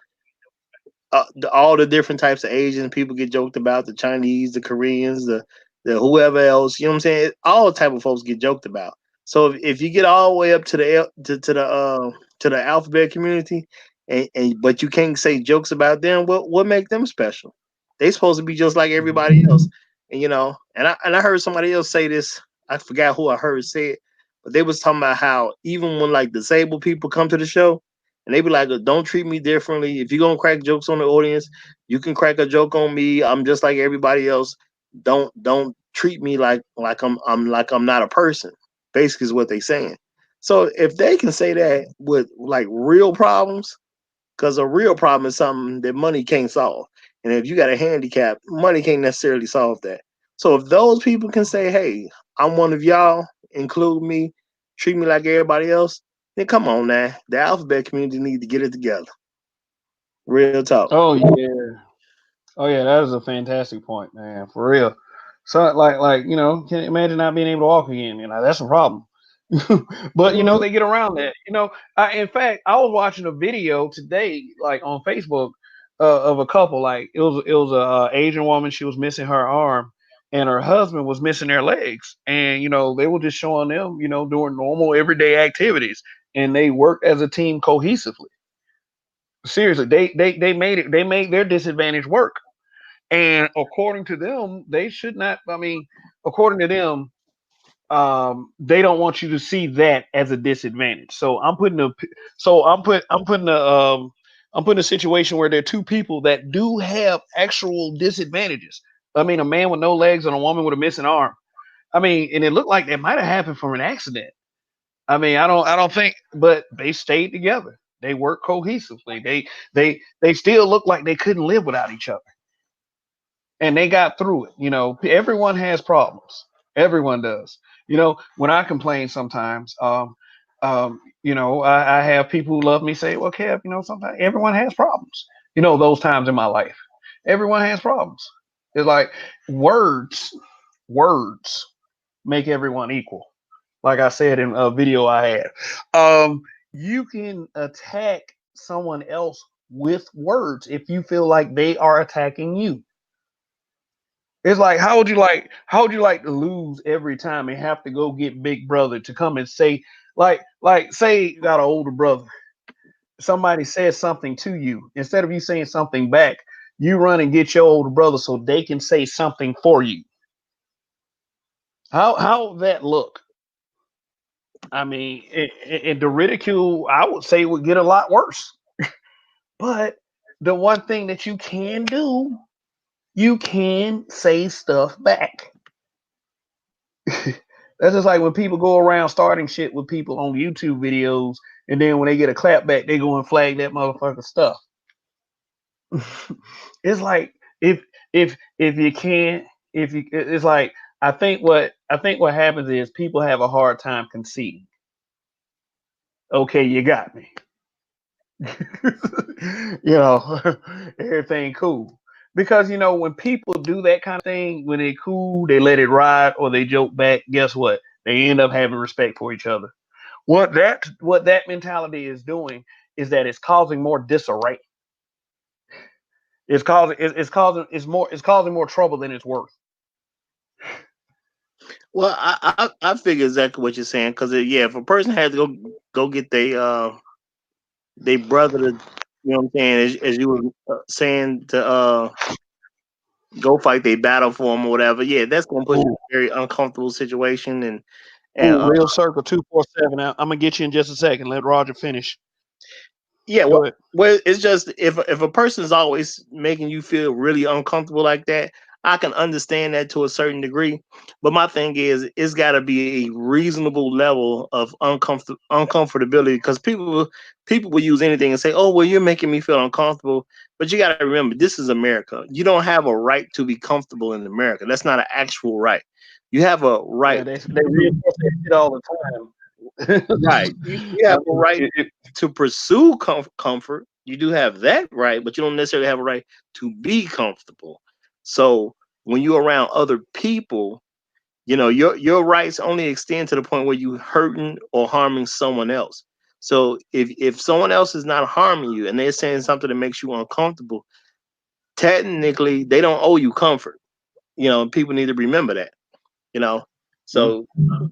all the different types of Asian people get joked about, the Chinese, the Koreans, the whoever else. You know what I'm saying? All type of folks get joked about. So if you get all the way up to the alphabet community, and but you can't say jokes about them, what make them special? They supposed to be just like everybody else. And and I heard somebody else say this. I forgot who I heard say it, but they was talking about how even when like disabled people come to the show, and they be like, "Don't treat me differently. If you're gonna crack jokes on the audience, you can crack a joke on me. I'm just like everybody else. Don't treat me like I'm not a person." Basically, is what they saying. So if they can say that with like real problems, because a real problem is something that money can't solve, and if you got a handicap, money can't necessarily solve that. So if those people can say, "Hey, I'm one of y'all, include me, treat me like everybody else," then come on now. The alphabet community need to get it together. Real talk. Oh yeah. Oh yeah, that is a fantastic point, man. For real. So like can you imagine not being able to walk again? That's a problem. But Mhm. they get around that. In fact, I was watching a video today, like on Facebook, of a couple. Like it was a Asian woman. She was missing her arm, and her husband was missing their legs. And they were just showing them, doing normal everyday activities, and they worked as a team cohesively. Seriously, they made their disadvantage work. And according to them, they should not. I mean, according to them, they don't want you to see that as a disadvantage. So I'm putting the I'm putting a situation where there are two people that do have actual disadvantages. I mean, a man with no legs and a woman with a missing arm. I mean, and it looked like that might have happened from an accident. I mean, I don't think, but they stayed together. They worked cohesively. They still look like they couldn't live without each other, and they got through it. You know, everyone has problems. Everyone does. You know, when I complain sometimes, I have people who love me say, "Well, Kev, sometimes everyone has problems." Those times in my life, everyone has problems. It's like words, words make everyone equal. Like I said in a video I had, you can attack someone else with words if you feel like they are attacking you. It's like how would you like to lose every time and have to go get Big Brother to come and say, like say you got an older brother, somebody says something to you, instead of you saying something back, you run and get your older brother so they can say something for you. How that look? I mean, and the ridicule, I would say, would get a lot worse. But the one thing that you can do, you can say stuff back. That's just like when people go around starting shit with people on YouTube videos, and then when they get a clap back, they go and flag that motherfucker stuff. It's like if you can't if you it's like I think what happens is people have a hard time conceding. Okay, you got me. you know, everything cool. Because when people do that kind of thing, when they cool, they let it ride or they joke back. Guess what? They end up having respect for each other. What that mentality is doing is that it's causing more disarray. It's causing more trouble than it's worth. Well, I figure exactly what you're saying because yeah, if a person had to go get they brother to, you know what I'm saying, as you were saying to go fight they battle for them or whatever, yeah, that's gonna put you Ooh, in a very uncomfortable situation and ooh, real circle 247. I'm gonna get you in just a second. Let Roger finish. yeah, Go ahead. well, it's just if a person is always making you feel really uncomfortable like that, I can understand that to a certain degree. But my thing is, it's got to be a reasonable level of uncomfortability because people will use anything and say, "Oh, well, you're making me feel uncomfortable." But you got to remember, this is America. You don't have a right to be comfortable in America. That's not an actual right. You have a Yeah, right they reinforce that shit all the time. Right. You I have a mean, right to pursue comfort. You do have that right, but you don't necessarily have a right to be comfortable. So when you're around other people, your rights only extend to the point where you hurting or harming someone else. So if someone else is not harming you and they're saying something that makes you uncomfortable, technically they don't owe you comfort. People need to remember that. You know, mm, so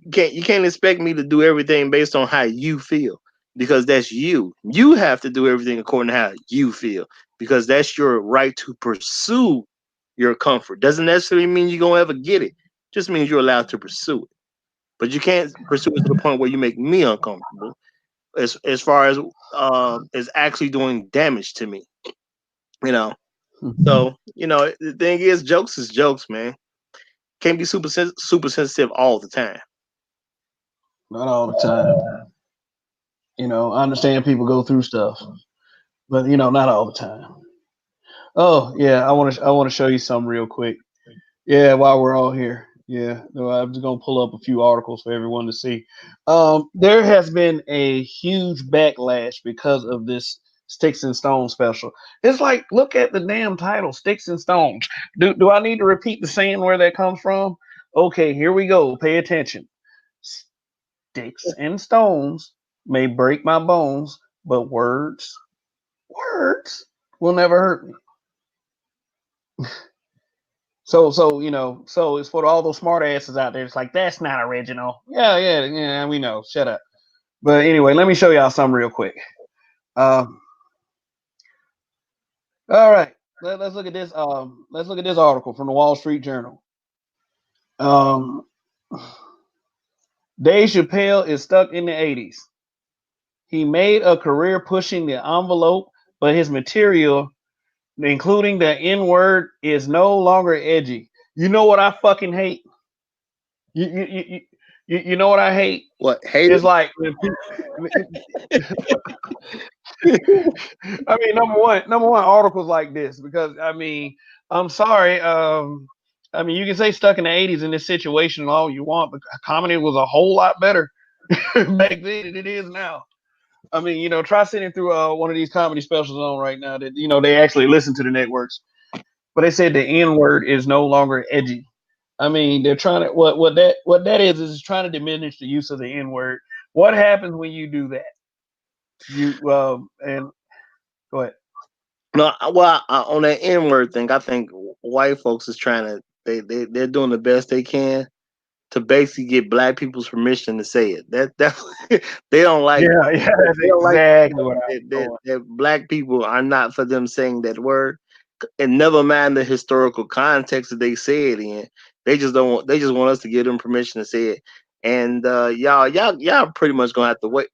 you can't expect me to do everything based on how you feel because that's you. You have to do everything according to how you feel because that's your right to pursue your comfort. Doesn't necessarily mean you're gonna ever get it. Just means you're allowed to pursue it. But you can't pursue it to the point where you make me uncomfortable as far as actually doing damage to me. You know. So the thing is jokes, man. Can't be super sensitive all the time. not all the time. I understand people go through stuff, but not all the time. Oh yeah, I want to show you something real quick. Yeah, while we're all here. Yeah, no, I'm just gonna pull up a few articles for everyone to see. There has been a huge backlash because of this Sticks and Stones special. It's like, look at the damn title, Sticks and Stones. Do I need to repeat the saying where that comes from? Okay, here we go. Pay attention. Sticks and stones may break my bones, but words will never hurt me. So it's for all those smart asses out there. It's like that's not original. Yeah, yeah, yeah. We know. Shut up. But anyway, let me show y'all something real quick. Um, all right, let's look at this. Let's look at this article from the Wall Street Journal. Um, Dave Chappelle is stuck in the '80s. He made a career pushing the envelope, but his material, including the N word, is no longer edgy. You know what I fucking hate? You know what I hate? What, hate It's like when I mean, number one, articles like this because I mean, I'm sorry. I mean, you can say stuck in the '80s in this situation all you want, but comedy was a whole lot better back then than it is now. I mean, try sitting through one of these comedy specials on right now that they actually listen to the networks, but they said the N word is no longer edgy. I mean, they're trying to what that is trying to diminish the use of the N word. What happens when you do that? And go ahead. No, well, on that N word thing, I think white folks is trying to they're doing the best they can to basically get black people's permission to say it. That they don't like Yeah, yeah, that's they don't like exactly what I was going. that black people are not for them saying that word, and never mind the historical context that they say it in. They just don't want. They just want us to give them permission to say it. And y'all pretty much gonna have to wait.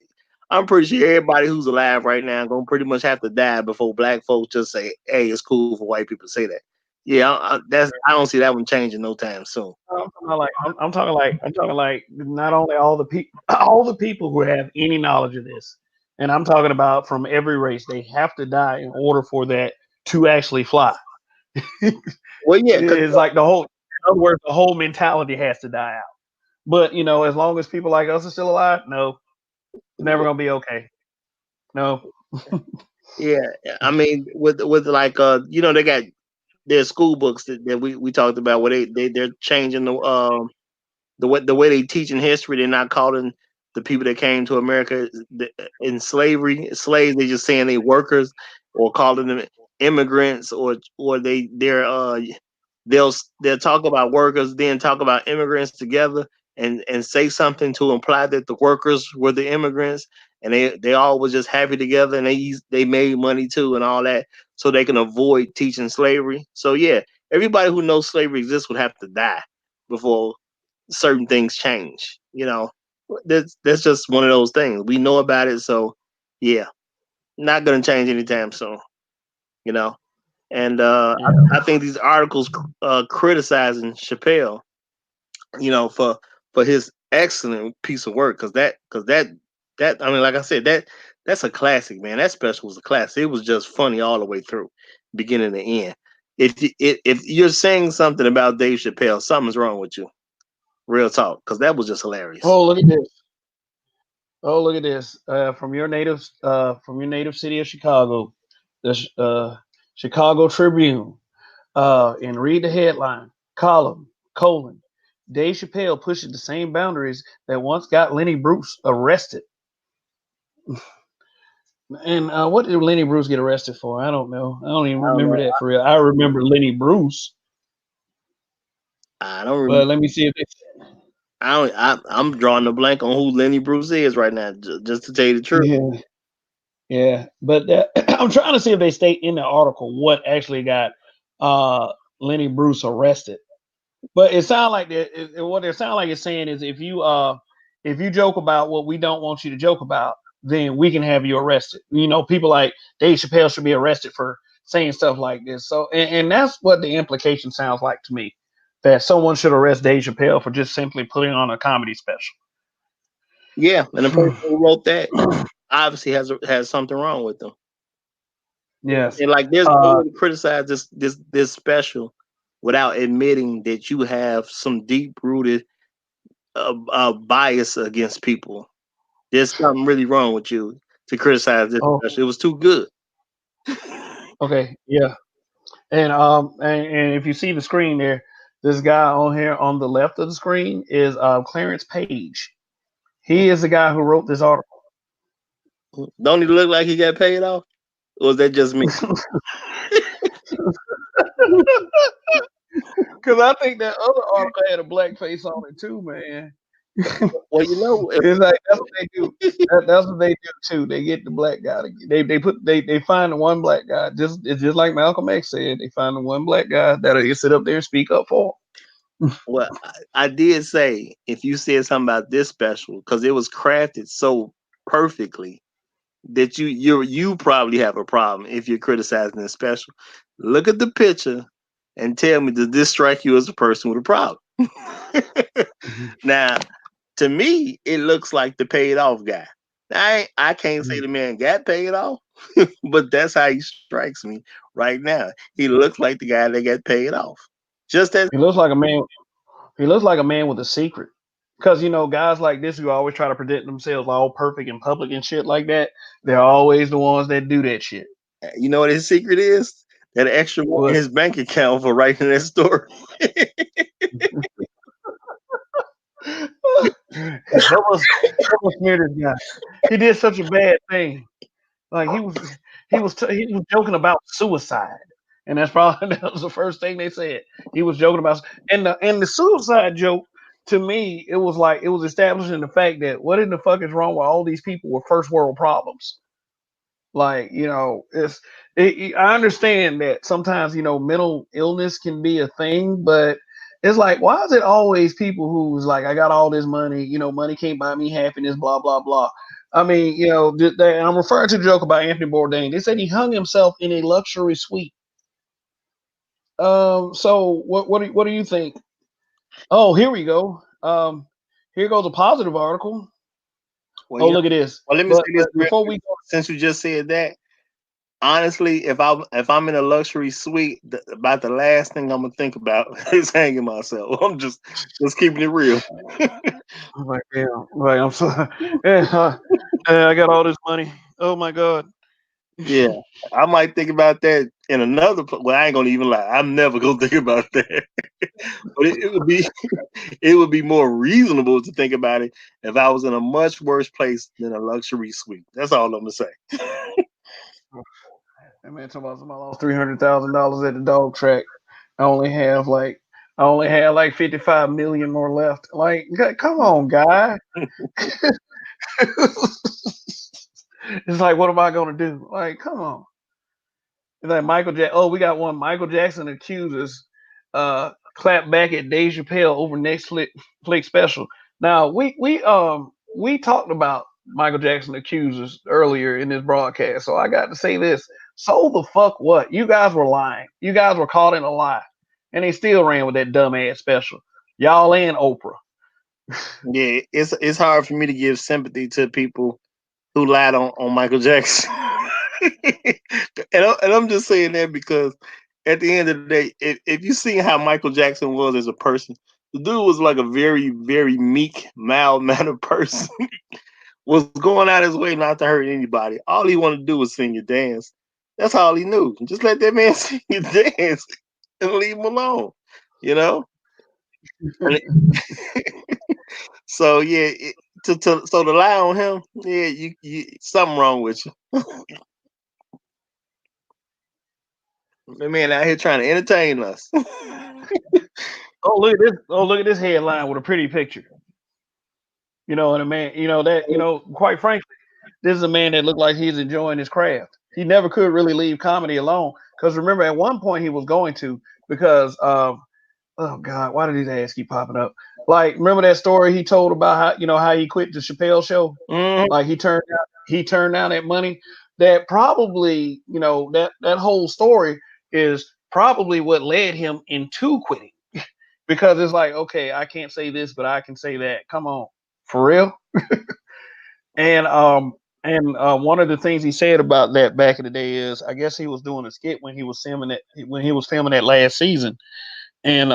I'm pretty sure everybody who's alive right now gonna pretty much have to die before black folks just say, "Hey, it's cool for white people to say that." Yeah, I don't see that one changing no time soon. I'm talking like not only all the people all the people who have any knowledge of this, and I'm talking about from every race. They have to die in order for that to actually fly. Well, yeah, because It's like the whole, in other words, the whole mentality has to die out. But as long as people like us are still alive, no, it's never gonna be okay. No. yeah, I mean, with like they got their school books that we talked about where they're changing the way they teach in history. They're not calling the people that came to America in slavery slaves. They're just saying they workers, or calling them immigrants, or they'll they'll talk about workers, then talk about immigrants together, and say something to imply that the workers were the immigrants, and they all was just happy together, and they made money too and all that, so they can avoid teaching slavery. So yeah, everybody who knows slavery exists would have to die before certain things change. That's just one of those things. We know about it, so yeah, not gonna change anytime soon. You know, and I think these articles criticizing Chappelle, for his excellent piece of work, because that I mean, like I said, that's a classic, man. That special was a classic. It was just funny all the way through, beginning to end. If you're saying something about Dave Chappelle, something's wrong with you. Real talk, because that was just hilarious. Oh, look at this. Oh, look at this. From your native city of Chicago, the Chicago Tribune. And read the headline column colon. Dave Chappelle pushes the same boundaries that once got Lenny Bruce arrested. And what did Lenny Bruce get arrested for? I don't know. I don't even I don't remember know. that for real. I remember Lenny Bruce, I don't remember. but let me see if they. I don't. I'm drawing a blank on who Lenny Bruce is right now. Just to tell you the truth. Yeah, yeah. But I'm trying to see if they state in the article what actually got uh, Lenny Bruce arrested. But it sounds like what it sounds like it's saying is if you joke about what we don't want you to joke about, then we can have you arrested. People like Dave Chappelle should be arrested for saying stuff like this. So and that's what the implication sounds like to me. That someone should arrest Dave Chappelle for just simply putting on a comedy special. Yeah, and the person who wrote that obviously has something wrong with them. Yes. And like, there's no Uh, way to criticize this special without admitting that you have some deep rooted bias against people. There's something really wrong with you to criticize this oh, special. It was too good. okay. Yeah. And if you see the screen there, this guy on here on the left of the screen is Clarence Page. He is the guy who wrote this article. Don't he look like he got paid off? Or is that just me? Because I think that other article had a black face on it too, man. Well, It's like that's what they do. That's what they do too. They get the black guy. They find the one black guy. It's just like Malcolm X said. They find the one black guy that'll sit up there and speak up for 'em. well, I did say if you said something about this special, because it was crafted so perfectly, that you probably have a problem if you're criticizing this special. Look at the picture and tell me, does this strike you as a person with a problem? Now, to me, it looks like the paid off guy. I can't say the man got paid off, but that's how he strikes me right now. He looks like the guy that got paid off. Just as He looks like a man. He looks like a man with a secret. Because guys like this who always try to present themselves all perfect in public and shit like that, they're always the ones that do that shit. you know what his secret is? That extra money in But his bank account for writing that story. help us smear this guy. He did such a bad thing. Like he was joking about suicide, and that's probably that was the first thing they said. He was joking about, and the suicide joke, to me, it was like it was establishing the fact that what in the fuck is wrong with all these people with first world problems. Like, I understand that sometimes, mental illness can be a thing, but it's like, why is it always people who's like, I got all this money, money can't buy me happiness, blah, blah, blah. I mean, I'm referring to the joke about Anthony Bourdain. They said he hung himself in a luxury suite. So what do you think? Oh, here we go. Here goes a positive article. Well, Oh, look at this. well, let me But say this before we since you just said that. Honestly, if I'm in a luxury suite, about the last thing I'm gonna think about is hanging myself. I'm just keeping it real. I'm like, damn, like I'm so I got all this money. Oh my god. Yeah, I might think about that in another. Well, I ain't gonna even lie. I'm never gonna think about that. But it would be it would be more reasonable to think about it if I was in a much worse place than a luxury suite. That's all I'm gonna say. That man talking about somebody lost $300,000 at the dog track. I only have like I only had like 55 million more left. Like, come on, guy. It's like, what am I gonna do? Like, come on. It's like Michael Jackson. Oh, we got one. Michael Jackson accuses clap back at Dave Chappelle over Netflix special. Now we talked about Michael Jackson accusers earlier in this broadcast, so I got to say this. So the fuck what? You guys were lying. You guys were caught in a lie, and they still ran with that dumbass special. Y'all and Oprah. Yeah, it's hard for me to give sympathy to people who lied on Michael Jackson. And I'm just saying that because at the end of the day, if you see how Michael Jackson was as a person, the dude was like a very, very meek, mild mannered person. Was going out his way not to hurt anybody. All he wanted to do was sing and dance. That's all he knew. Just let that man sing and dance and leave him alone. You know? So yeah, so to lie on him, yeah, you something wrong with you. The man out here trying to entertain us. Oh look at this! Oh look at this headline with a pretty picture. And a man, quite frankly, this is a man that looked like he's enjoying his craft. He never could really leave comedy alone because remember at one point he was going to because oh god, why did these ads keep popping up? Like remember that story he told about how he quit the Chappelle show? Mhm. Like he turned down that money. That probably that whole story is probably what led him into quitting because it's like okay, I can't say this, but I can say that. Come on, for real. And one of the things he said about that back in the day is, I guess he was doing a skit when he was filming that last season, and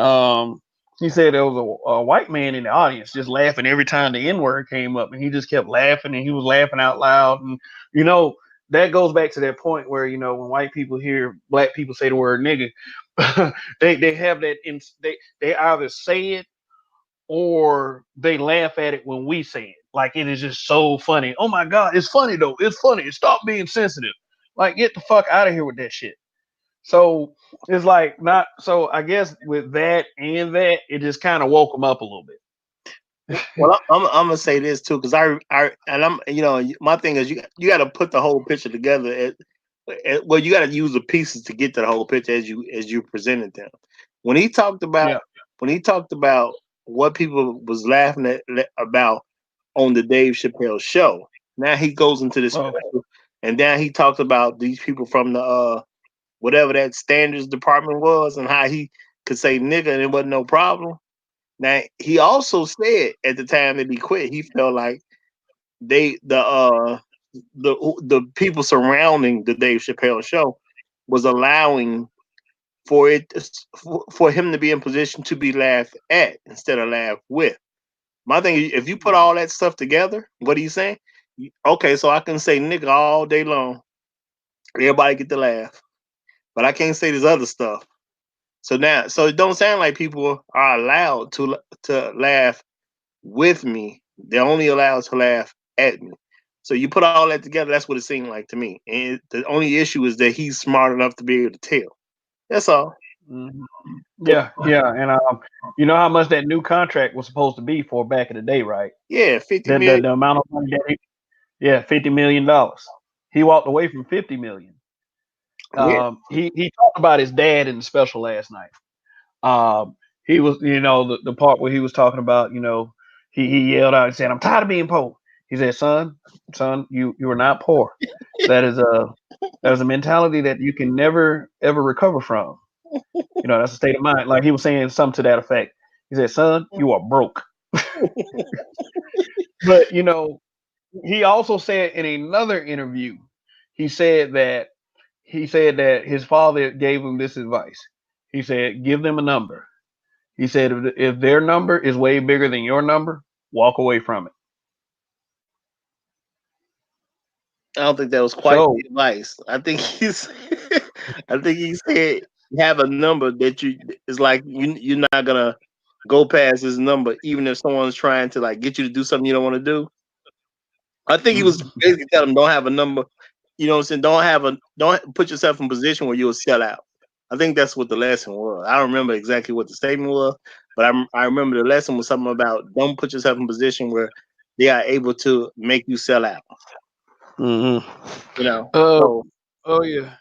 he said there was a white man in the audience just laughing every time the N word came up, and he just kept laughing, and he was laughing out loud, and that goes back to that point where when white people hear black people say the word nigga, they have that they either say it or they laugh at it when we say it. Like it is just so funny. Oh my god, it's funny though. It's funny. Stop being sensitive. Like get the fuck out of here with that shit. So it's like not. So I guess with that and that, it just kind of woke them up a little bit. Well, I'm gonna say this too because and I'm my thing is you got to put the whole picture together. Well, you got to use the pieces to get to the whole picture as you presented them. When he talked about Yeah. when he talked about what people was laughing about on the Dave Chappelle show, now he goes into this Oh, special And then he talked about these people from the whatever that standards department was, and how he could say nigga and it wasn't no problem. Now he also said at the time that he quit, he felt like they the people surrounding the Dave Chappelle show was allowing for for him to be in position to be laughed at instead of laughed with. My thing is, if you put all that stuff together, what are you saying? Okay, so I can say nigga all day long, everybody get to laugh, but I can't say this other stuff. So now, so it don't sound like people are allowed to laugh with me. They're only allowed to laugh at me. So you put all that together, that's what it seemed like to me. And the only issue is that he's smart enough to be able to tell. That's all. Mhm. Yeah, yeah, and you know how much that new contract was supposed to be for back in the day, right? Yeah, 50 The million. the amount of money that yeah, $50 million. He walked away from 50 million. Yeah. He talked about his dad in the special last night. He was, the part where he was talking about, he yelled out and said, "I'm tired of being poor." He said, son, you are not poor. That is a mentality that you can never ever recover from. That's a state of mind. Like he was saying something to that effect. He said, "Son, you are broke." But he also said in another interview, he said that his father gave him this advice. He said, "Give them a number." He said, if their number is way bigger than your number, walk away from it. I don't think that was quite So, the advice. I think he's I think he said have a number that you is like you're not gonna go past this number even if someone's trying to like get you to do something you don't want to do. I think he was mhm. basically telling him don't have a number. You know what I'm saying? Don't put yourself in a position where you'll sell out. I think that's what the lesson was. I don't remember exactly what the statement was, but I remember the lesson was something about don't put yourself in a position where they are able to make you sell out. Mhm. You know. Uh, So oh yeah,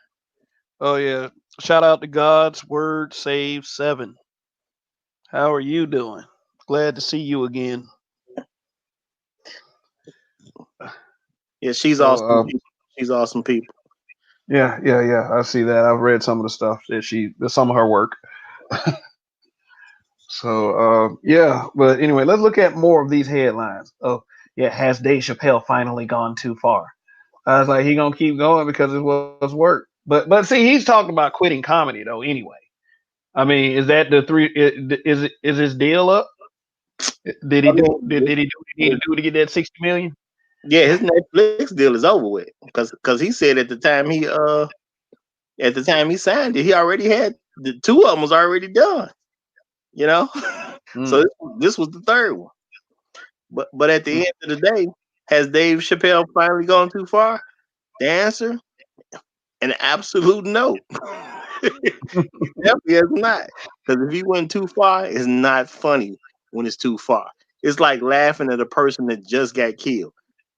oh yeah. Shout out to God's Word Save 7. How are you doing? Glad to see you again. yeah, she's So, awesome. She's awesome people. yeah, yeah, yeah. I see that. I've read some of the stuff some of her work. So, yeah. But anyway, let's look at more of these headlines. Oh, yeah. Has Dave Chappelle finally gone too far? I was like, he gonna keep going because it was work. But see, he's talking about quitting comedy though. Anyway, I mean, is that the three? Is his deal up? Did he I do? mean, Did he do what he need to do to get that 60 million? yeah, his Netflix deal is over with because he said at the time he signed it, he already had the two of them was already done. You know, so Mm. this was the third one. But at the Mm. end of the day, has Dave Chappelle finally gone too far? The answer, an absolute no. He definitely has not. Because if he went too far, it's not funny when it's too far. It's like laughing at a person that just got killed.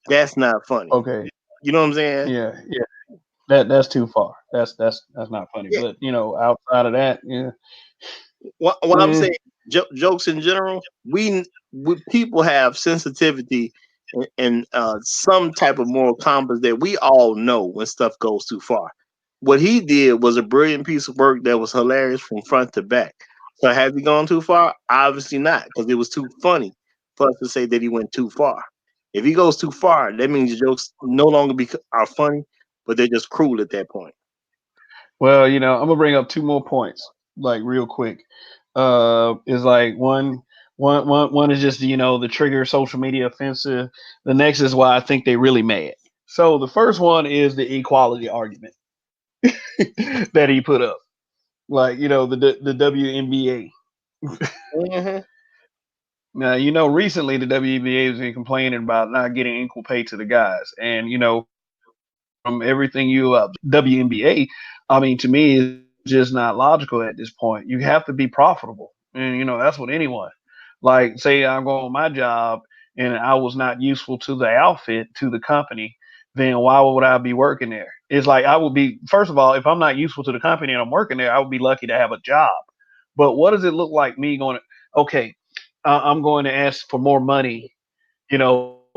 That's not funny. Okay. You know what I'm saying? Yeah. Yeah. That's too far. That's not funny. Yeah. But outside of that, yeah. What I'm Eh. saying, jokes in general, we people have sensitivity and some type of moral compass that we all know when stuff goes too far. What he did was a brilliant piece of work that was hilarious from front to back. So has he gone too far? Obviously not, because it was too funny for us to say that he went too far. If he goes too far, that means the jokes no longer are funny, but they're just cruel at that point. Well, I'm gonna bring up two more points, like real quick. Is like one is just the trigger social media offensive. The next is why I think they really mad. So the first one is the equality argument that he put up, like the WNBA. Hmm. Now recently the WNBA has been complaining about not getting equal pay to the guys, and from everything you WNBA, I mean, to me, it's just not logical at this point. You have to be profitable, and that's what anyone. Like, say I'm going on my job and I was not useful to the outfit to the company, then why would I be working there? It's like I would be first of all, if I'm not useful to the company and I'm working there, I would be lucky to have a job. But what does it look like me going? Okay, I'm going to ask for more money,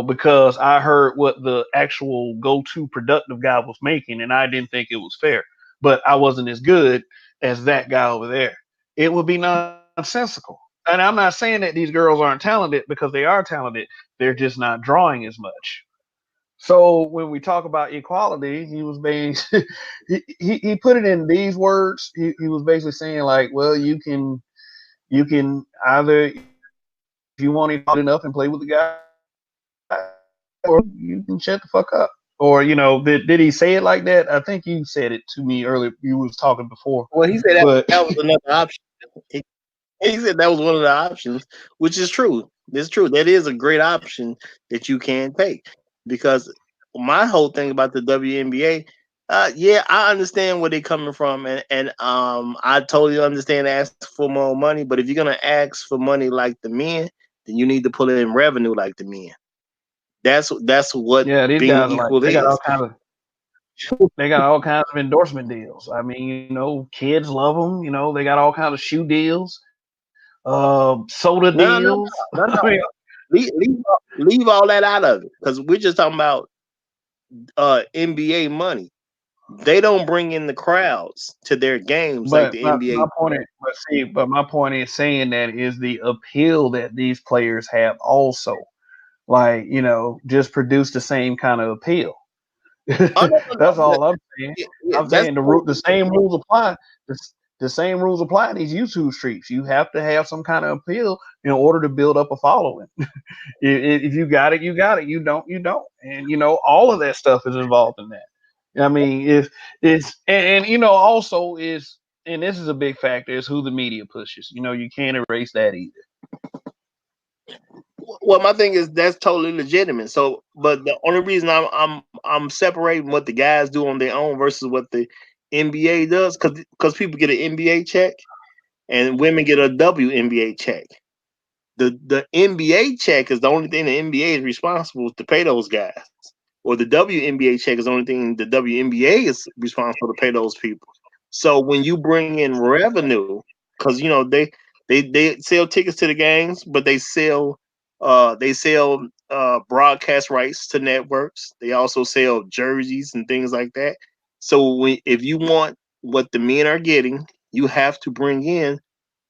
because I heard what the actual go-to productive guy was making, and I didn't think it was fair. But I wasn't as good as that guy over there. It would be nonsensical. And I'm not saying that these girls aren't talented because they are talented. They're just not drawing as much. So when we talk about equality, he was being he put it in these words. He was basically saying like, well, you can either if you want equality enough and play with the guy, or you can shut the fuck up. Or did he say it like that? I think you said it to me earlier. You was talking before, Well, he said but that was another option. He, he said that was one of the options, which is true. It's true. That is a great option that you can take because my whole thing about the WNBA, yeah, I understand where they're coming from, and I totally understand asking for more money. But if you're gonna ask for money like the men, then you need to put in revenue like the men. That's what yeah, these being guys are like equal is. they got all kinds of endorsement deals. I mean, kids love them. They got all kinds of shoe deals, soda No, no, no, deals. no, I no. mean, Leave all that out of it because we're just talking about NBA money. They don't bring in the crowds to their games like but the my NBA. point is, but my point is saying that is the appeal that these players have also. Like, just produce the same kind of appeal. Oh no, no, That's no. all I'm saying. Yeah, I'm that's saying the totally same rules apply. The, the same rules apply in these YouTube streets. You have to have some kind of appeal in order to build up a following. If you got it, you got it. You don't, you don't. And all of that stuff is involved in that. I mean, if it's and also is and this is a big factor is who the media pushes. You can't erase that either. well. My thing is that's totally legitimate. So, but the only reason I'm separating what the guys do on their own versus what the NBA does, because people get an NBA check and women get a WNBA check. The NBA check is the only thing the NBA is responsible to pay those guys, or the WNBA check is the only thing the WNBA is responsible to pay those people. So when you bring in revenue, because they sell tickets to the games, but they sell broadcast rights to networks. They also sell jerseys and things like that. So if you want what the men are getting, you have to bring in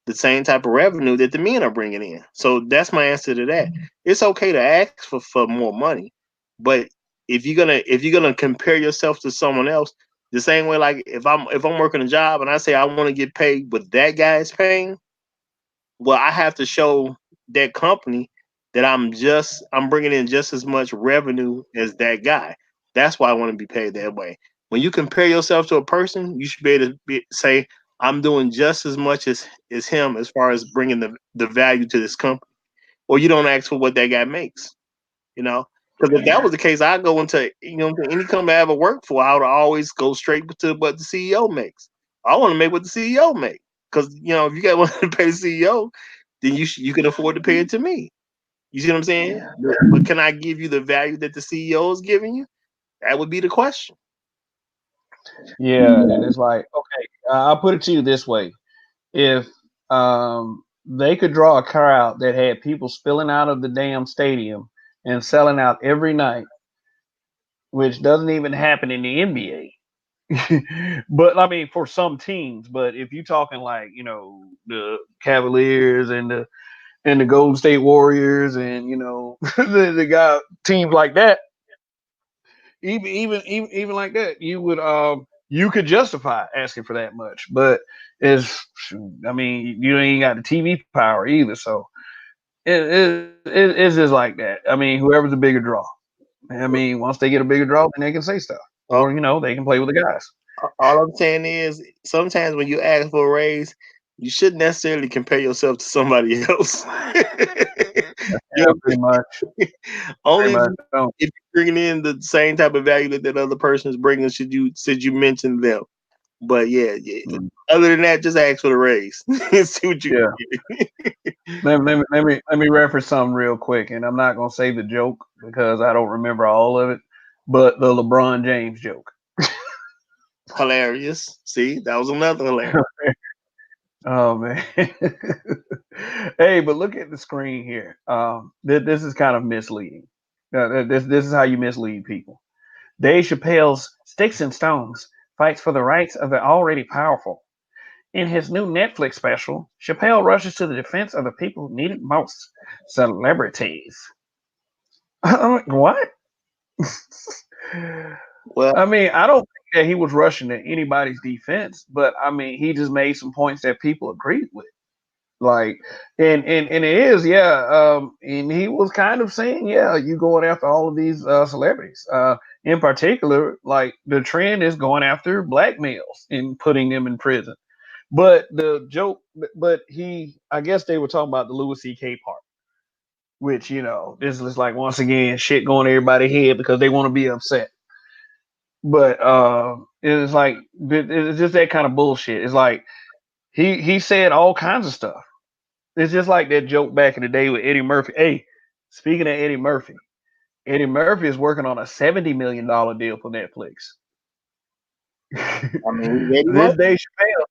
the same type of revenue that the men are bringing in. So that's my answer to that. It's okay to ask for more money, but if you're gonna compare yourself to someone else, the same way like if I'm working a job and I say I want to get paid what that guy is paying, well I have to show that company that I'm bringing in just as much revenue as that guy. That's why I want to be paid that way. When you compare yourself to a person, you should be able to say I'm doing just as much as him as far as bringing the value to this company. Or you don't ask for what that guy makes. You know, because if that was the case, I'd go into any company I ever worked for. I would always go straight to what the CEO makes. I want to make what the CEO make because if you got one to pay the CEO, then you can afford to pay it to me. You see what I'm saying? But can I give you the value that the CEO is giving you? That would be the question. Yeah, and it's like, okay, I'll put it to you this way: if they could draw a crowd that had people spilling out of the damn stadium and selling out every night, which doesn't even happen in the NBA. But I mean, for some teams. But if you're talking like the Cavaliers and the Golden State Warriors and the guy teams like that, even like that, you could justify asking for that much. But I mean, you ain't got the TV power either, so it's just like that. I mean, whoever's a bigger draw. I mean, once they get a bigger draw, then they can say stuff, or All, they can play with the guys. all I'm saying is sometimes when you ask for a raise, you shouldn't necessarily compare yourself to somebody else. Yeah, pretty much, pretty Only if, much. Don't. if you're bringing in the same type of value that other person is bringing, should you mention them. But yeah. Mm. Other than that, just ask for the raise and see what you Yeah. can get. Let me reference something real quick, and I'm not gonna say the joke because I don't remember all of it, but the LeBron James joke. Hilarious. See, that was another hilarious. Oh man. Hey, but look at the screen here. This is kind of misleading. This is how you mislead people. Dave Chappelle's Sticks and Stones fights for the rights of the already powerful. In his new Netflix special, Chappelle rushes to the defense of the people who need it most, celebrities. I'm like, what? Well, I mean, I don't think that he was rushing to anybody's defense, but I mean, he just made some points that people agreed with. Like, and it is, yeah. And he was kind of saying, yeah, you going after all of these celebrities. In particular, like the trend is going after black males and putting them in prison. But the joke, but I guess they were talking about the Louis C.K. part, which this is like once again shit going to everybody's head because they want to be upset. But it's like it's just that kind of bullshit. It's like he said all kinds of stuff. It's just like that joke back in the day with Eddie Murphy. Hey, speaking of Eddie Murphy is working on a $70 million deal for Netflix. I mean, he's Eddie this Murphy. Dave Chappelle,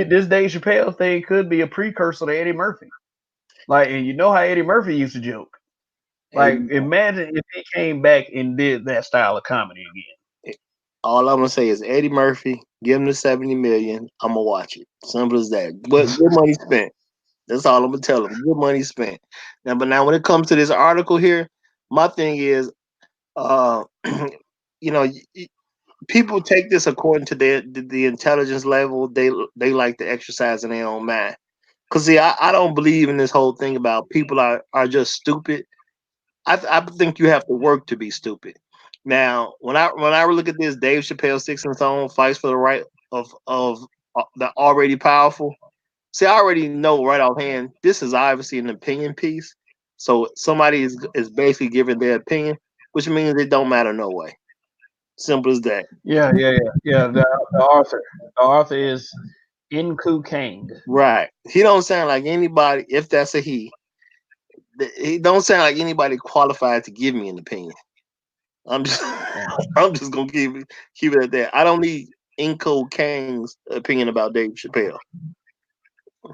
this Dave Chappelle thing could be a precursor to Eddie Murphy. Like, and you know how Eddie Murphy used to joke. Like, Eddie, imagine if he came back and did that style of comedy again. all I'm gonna say is Eddie Murphy. Give him the 70 million. I'm gonna watch it. Simple as that. But good money spent. That's all I'm gonna tell him. Good money spent. Now, when it comes to this article here, my thing is, uh, you know, people take this according to the intelligence level they like to exercise in their own mind. Cause see, I don't believe in this whole thing about people are just stupid. I think you have to work to be stupid. Now, when I look at this, Dave Chappelle Six and Stone fights for the right of the already powerful. See, I already know right offhand. This is obviously an opinion piece. So somebody is basically giving their opinion, which means it don't matter no way. Simple as that. Yeah. The author is Inku Kang. Right. He don't sound like anybody. If that's a he don't sound like anybody qualified to give me an opinion. I'm just Yeah, I'm just gonna keep it at that. I don't need Inco Kang's opinion about Dave Chappelle.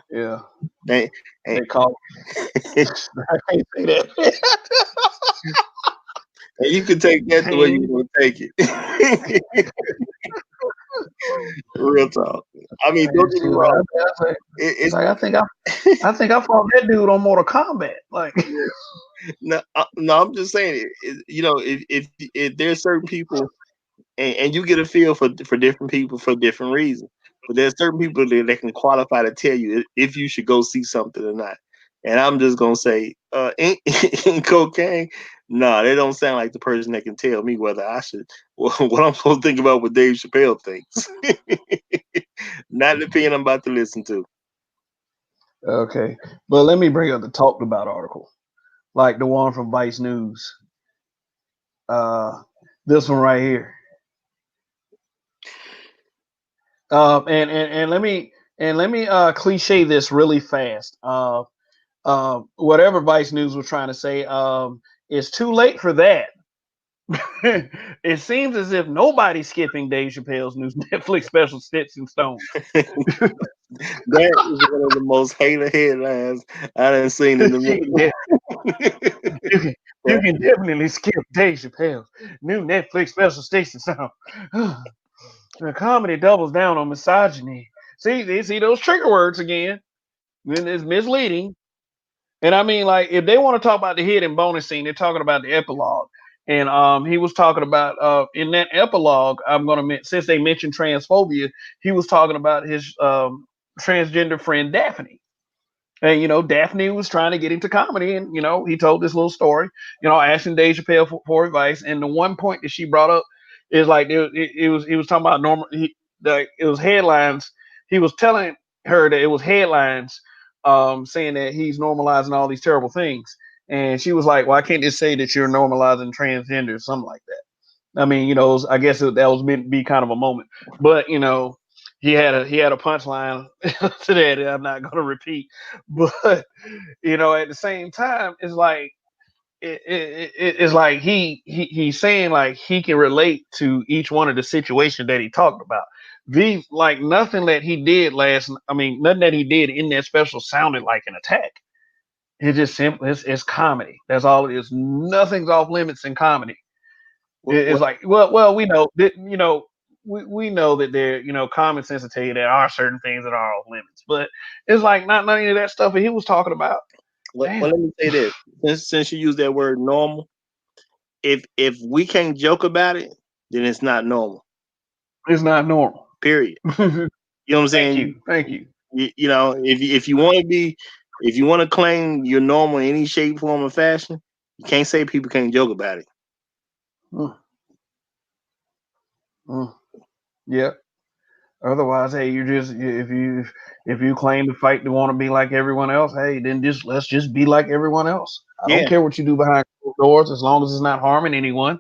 yeah. Hey, hey, They call. I can't say that. you can take that the way you Kang. want to take it. Real talk. I mean, don't get me Shoot, wrong. it's It's like I think I fought that dude on Mortal Kombat. Like, no, no. I'm just saying. If there's certain people, and you get a feel for different people for different reasons, but there's certain people that can qualify to tell you if you should go see something or not. And I'm just gonna say, in cocaine, no, they don't sound like the person that can tell me whether I should what I'm supposed to think about what Dave Chappelle thinks. Not the opinion I'm about to listen to. okay, but let me bring up the talked about article, like the one from Vice News. Uh, this one right here. And let me cliche this really fast. Whatever Vice News was trying to say, it's too late for that. It seems as if nobody's skipping Dave Chappelle's new Netflix special, Sticks and Stones. That is one of the most hated headlines I done seen in the you, can movie. de- you can you can definitely skip Dave Chappelle's new Netflix special, Sticks and Stones. The comedy doubles down on misogyny. See those trigger words again. Then it's misleading. And I mean, like, if they want to talk about the hidden bonus scene, they're talking about the epilogue. And he was talking about in that epilogue. Since they mentioned transphobia, he was talking about his transgender friend Daphne. And Daphne was trying to get into comedy, and he told this little story. Asking Dave Chappelle for advice. And the one point that she brought up is like he was talking about normal. It was headlines. He was telling her that it was headlines, saying that he's normalizing all these terrible things. And she was like, "Why can't it say that you're normalizing transgender, or something like that?" I mean, I guess that was meant to be kind of a moment, but he had a punchline to that I'm not going to repeat. But at the same time, it's like it's like he's saying like he can relate to each one of the situations that he talked about. Like nothing that he did nothing that he did in that special sounded like an attack. It's just simple. It's comedy. That's all it is. Nothing's off limits in comedy. It's What like, well, we know that, we know that there, common sense will tell you there are certain things that are off limits, but it's like not none of that stuff that he was talking about. well, Damn, let me say this. Since you use that word normal, if we can't joke about it, then it's not normal. it's not normal. Period. Thank You know what I'm saying? you, thank you. If you want to be, if you want to claim you're normal in any shape, form, or fashion, you can't say people can't joke about it. Mm, mm, yeah. Otherwise, hey, if you claim to fight to want to be like everyone else, hey, then let's just be like everyone else. I don't Yeah, care what you do behind closed doors as long as it's not harming anyone.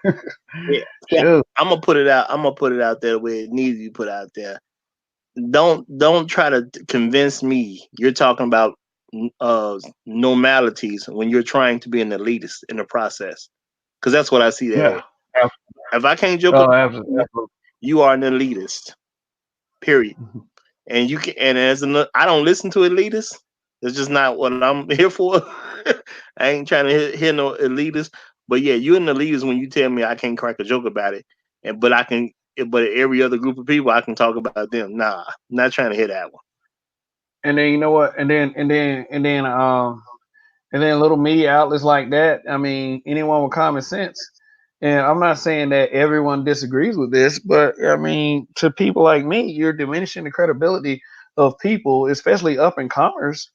yeah. Yeah. Sure. I'm gonna put it out. I'm gonna put it out there where it needs to be put out there. Don't try to convince me you're talking about normalities when you're trying to be an elitist in the process. Because that's what I see that Yeah. as. If I can't joke Oh, about absolutely. you, you are an elitist. Period. And you can, and I don't listen to elitists. It's just not what I'm here for. I ain't trying to hear no elitist. But yeah, you're an elitist when you tell me I can't crack a joke about it, and but I can. But every other group of people, I can talk about them. Nah, not trying to hear that one. And then you know what? And then little media outlets like that. I mean, anyone with common sense. And I'm not saying that everyone disagrees with this, but I mean, to people like me, you're diminishing the credibility of people, especially up and comers,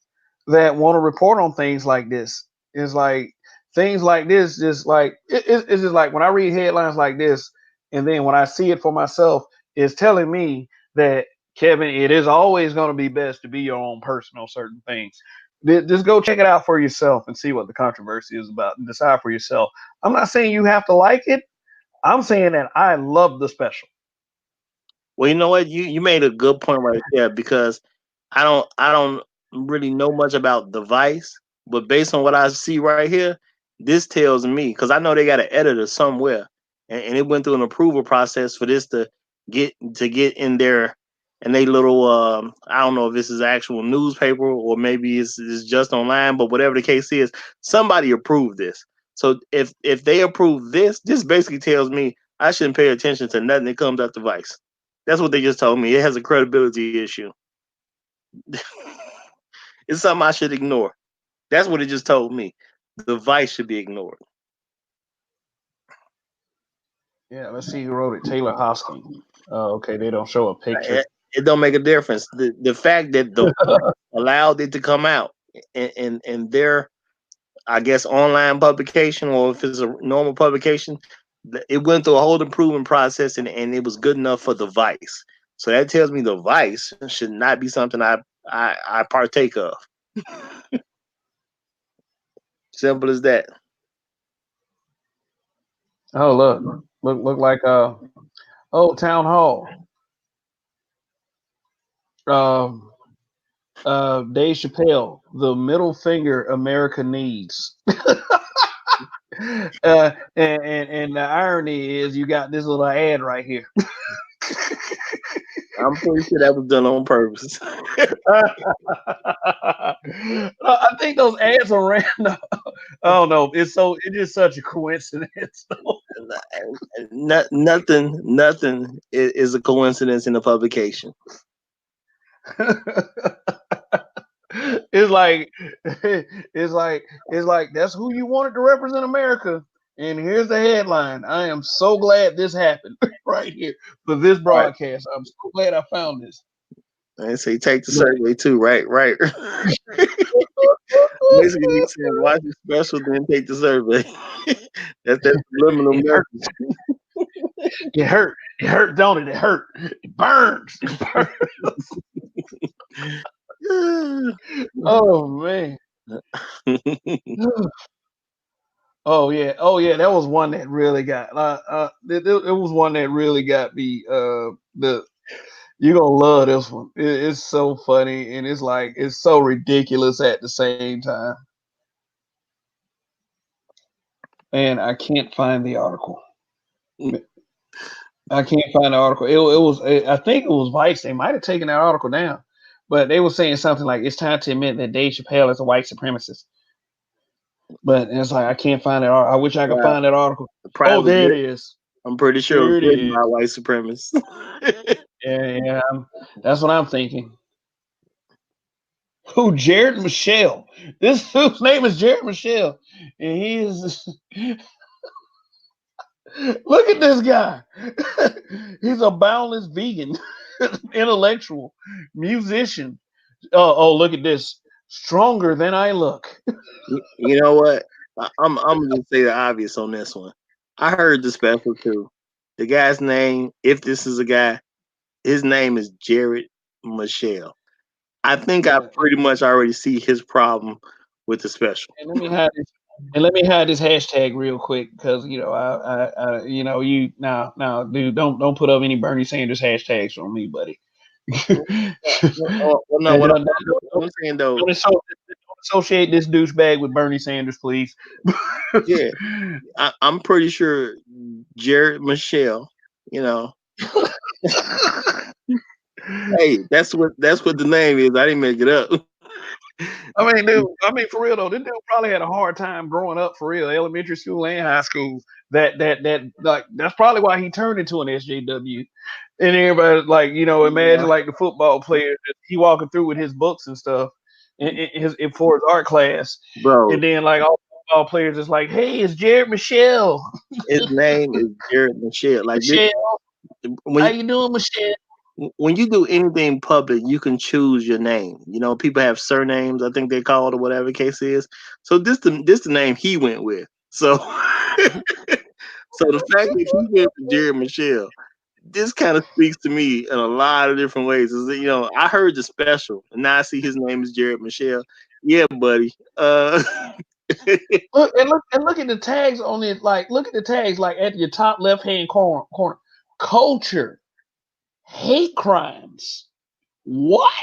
that want to report on things like this. It's like things like this, just like it's just like when I read headlines like this, and then when I see it for myself, it's telling me that Kevin, it is always going to be best to be your own person on certain things. Just go check it out for yourself and see what the controversy is about and decide for yourself. I'm not saying you have to like it. I'm saying that I love the special. Well, you know what? You made a good point right there because I don't really know much about the Vice, but based on what I see right here, this tells me because I know they got an editor somewhere, and it went through an approval process for this to get in there, and they little I don't know if this is actual newspaper or maybe it's just online, but whatever the case is, somebody approved this. So if they approve this basically tells me I shouldn't pay attention to nothing that comes out the Vice. That's what they just told me. It has a credibility issue. It's something I should ignore. That's what it just told me. The Vice should be ignored. Yeah, let's see who wrote it. Taylor Hosking. Okay, they don't show a picture. It don't make a difference. The fact that the allowed it to come out in their, I guess, online publication, or if it's a normal publication, it went through a whole improvement process, and it was good enough for the Vice. So that tells me the Vice should not be something I partake of. Simple as that. Oh, look like Town Hall. Um, Dave Chappelle, the middle finger America needs. And the irony is, you got this little ad right here. I'm pretty sure that was done on purpose. I think those ads are random. I don't know. It's just such a coincidence. Nothing is a coincidence in the publication. it's like it's like that's who you wanted to represent America. And here's the headline. I am so glad this happened right here for this All right. broadcast. I'm so glad I found this. And say take the survey too, right? Right. Basically, we saying watch the special, then take the survey. That's subliminal It hurt. message. It hurt. It hurt, don't it? It hurt. It burns. It burns. Oh man. Oh yeah. Oh yeah. That was one that really got. It was one that really got me. The You're gonna love this one. It's so funny, and it's so ridiculous at the same time. And I can't find the article. I can't find the article. I think it was Vice. They might have taken that article down, But they were saying something like it's time to admit that Dave Chappelle is a white supremacist. But it's like I can't find it. I wish I could Wow, find that article. probably Oh, was there it written. is. I'm pretty sure it There was it written by is. white supremacists. Yeah, yeah. That's what I'm thinking. Who? Jared Michelle. This dude's name is Jared Michelle, and he is. Look at this guy. He's a boundless vegan, intellectual, musician. Oh, look at this. Stronger than I look. You know what? I'm gonna just say the obvious on this one. I heard the special too. The guy's name, if this is a guy, his name is Jared Michelle. I think I Yeah, pretty much already see his problem with the special. and let me hide this hashtag real quick because you now, dude, don't put up any Bernie Sanders hashtags on me, buddy. No, And what don't, I'm saying though, don't associate this douchebag with Bernie Sanders, please. yeah, I'm pretty sure Jared Michelle. You know, hey, that's what the name is. I didn't make it up. I mean, dude. I mean, for real though, this dude probably had a hard time growing up. For real, elementary school and high school. Like that's probably why he turned into an SJW. And everybody like Yeah, imagine like the football player he walking through with his books and stuff, for his art class, bro, and then like all football players is like, hey, it's Jared Michelle. his name is Jared Michelle. Like this, Michelle, how when you doing, Michelle? when you do anything public, you can choose your name. You know, people have surnames, I think they call it or whatever the case is. So this the name he went with. So so the fact that he went to Jared Michelle, this kind of speaks to me in a lot of different ways. Is that, I heard the special and now I see his name is Jared Michelle. Yeah, buddy. Look at the tags on it. Like, look at the tags like at your top left hand corner. Culture, hate crimes. What?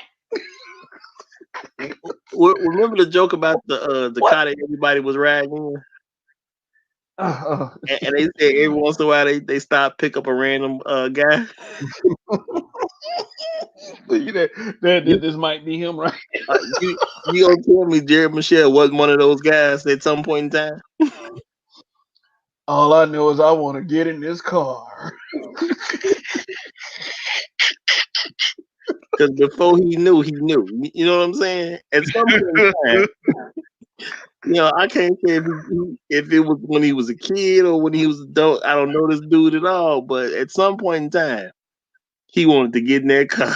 Remember the joke about the What? car that everybody was ragging? Uh, And they say every once in a while they stop pick up a random guy. this might be him, right? You gonna tell me Jared Michelle wasn't one of those guys at some point in time? All I know is I want to get in this car. Because before he knew, he knew. You know what I'm saying? At some point in time, I can't say if it was when he was a kid or when he was adult. I don't know this dude at all. But at some point in time, he wanted to get in that car.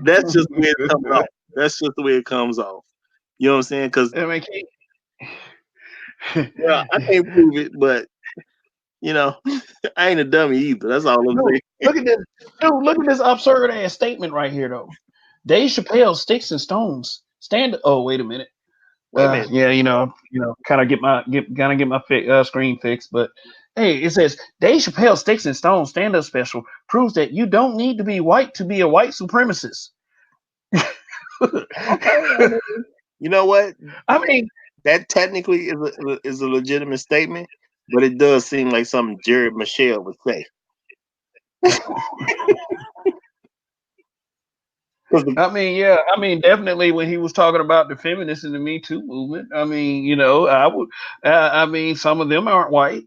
That's just the way it comes off. That's just the way it comes off. You know what I'm saying? Because I mean, I can't prove it, but I ain't a dummy either. That's all I'm dude, saying. look at this. Dude, look at this absurd ass statement right here, though. Dave Chappelle, Sticks and Stones. Stand. Oh, wait a minute. Wait a minute. Yeah, kind of get my screen fixed. But hey, it says Dave Chappelle Sticks and Stones stand-up special proves that you don't need to be white to be a white supremacist. Okay, you know what? I mean, That technically is a legitimate statement, but it does seem like something Jared Michelle would say. yeah, definitely when he was talking about the feminists and the Me Too movement. I mean, I would. Some of them aren't white.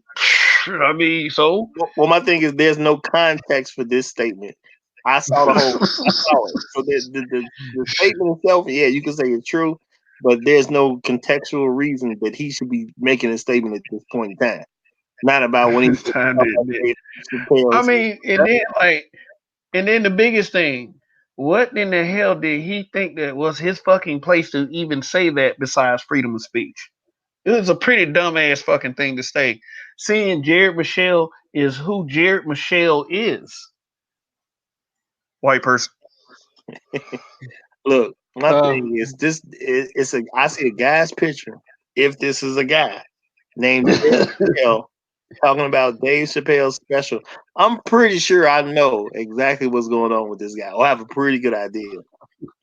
I mean, so. Well, my thing is, there's no context for this statement. I saw I saw it. So the statement itself, yeah, you can say it's true, but there's no contextual reason that he should be making a statement at this point in time. Not about when he. It's time to admit. I mean, and then the biggest thing, what in the hell did he think that was his fucking place to even say that besides freedom of speech? It was a pretty dumbass fucking thing to say. Seeing Jared Michelle is who Jared Michelle is. White person. Look, my thing is this. I see a guy's picture. If this is a guy named Jared Michelle talking about Dave Chappelle's special, I'm pretty sure I know exactly what's going on with this guy. Or I have a pretty good idea.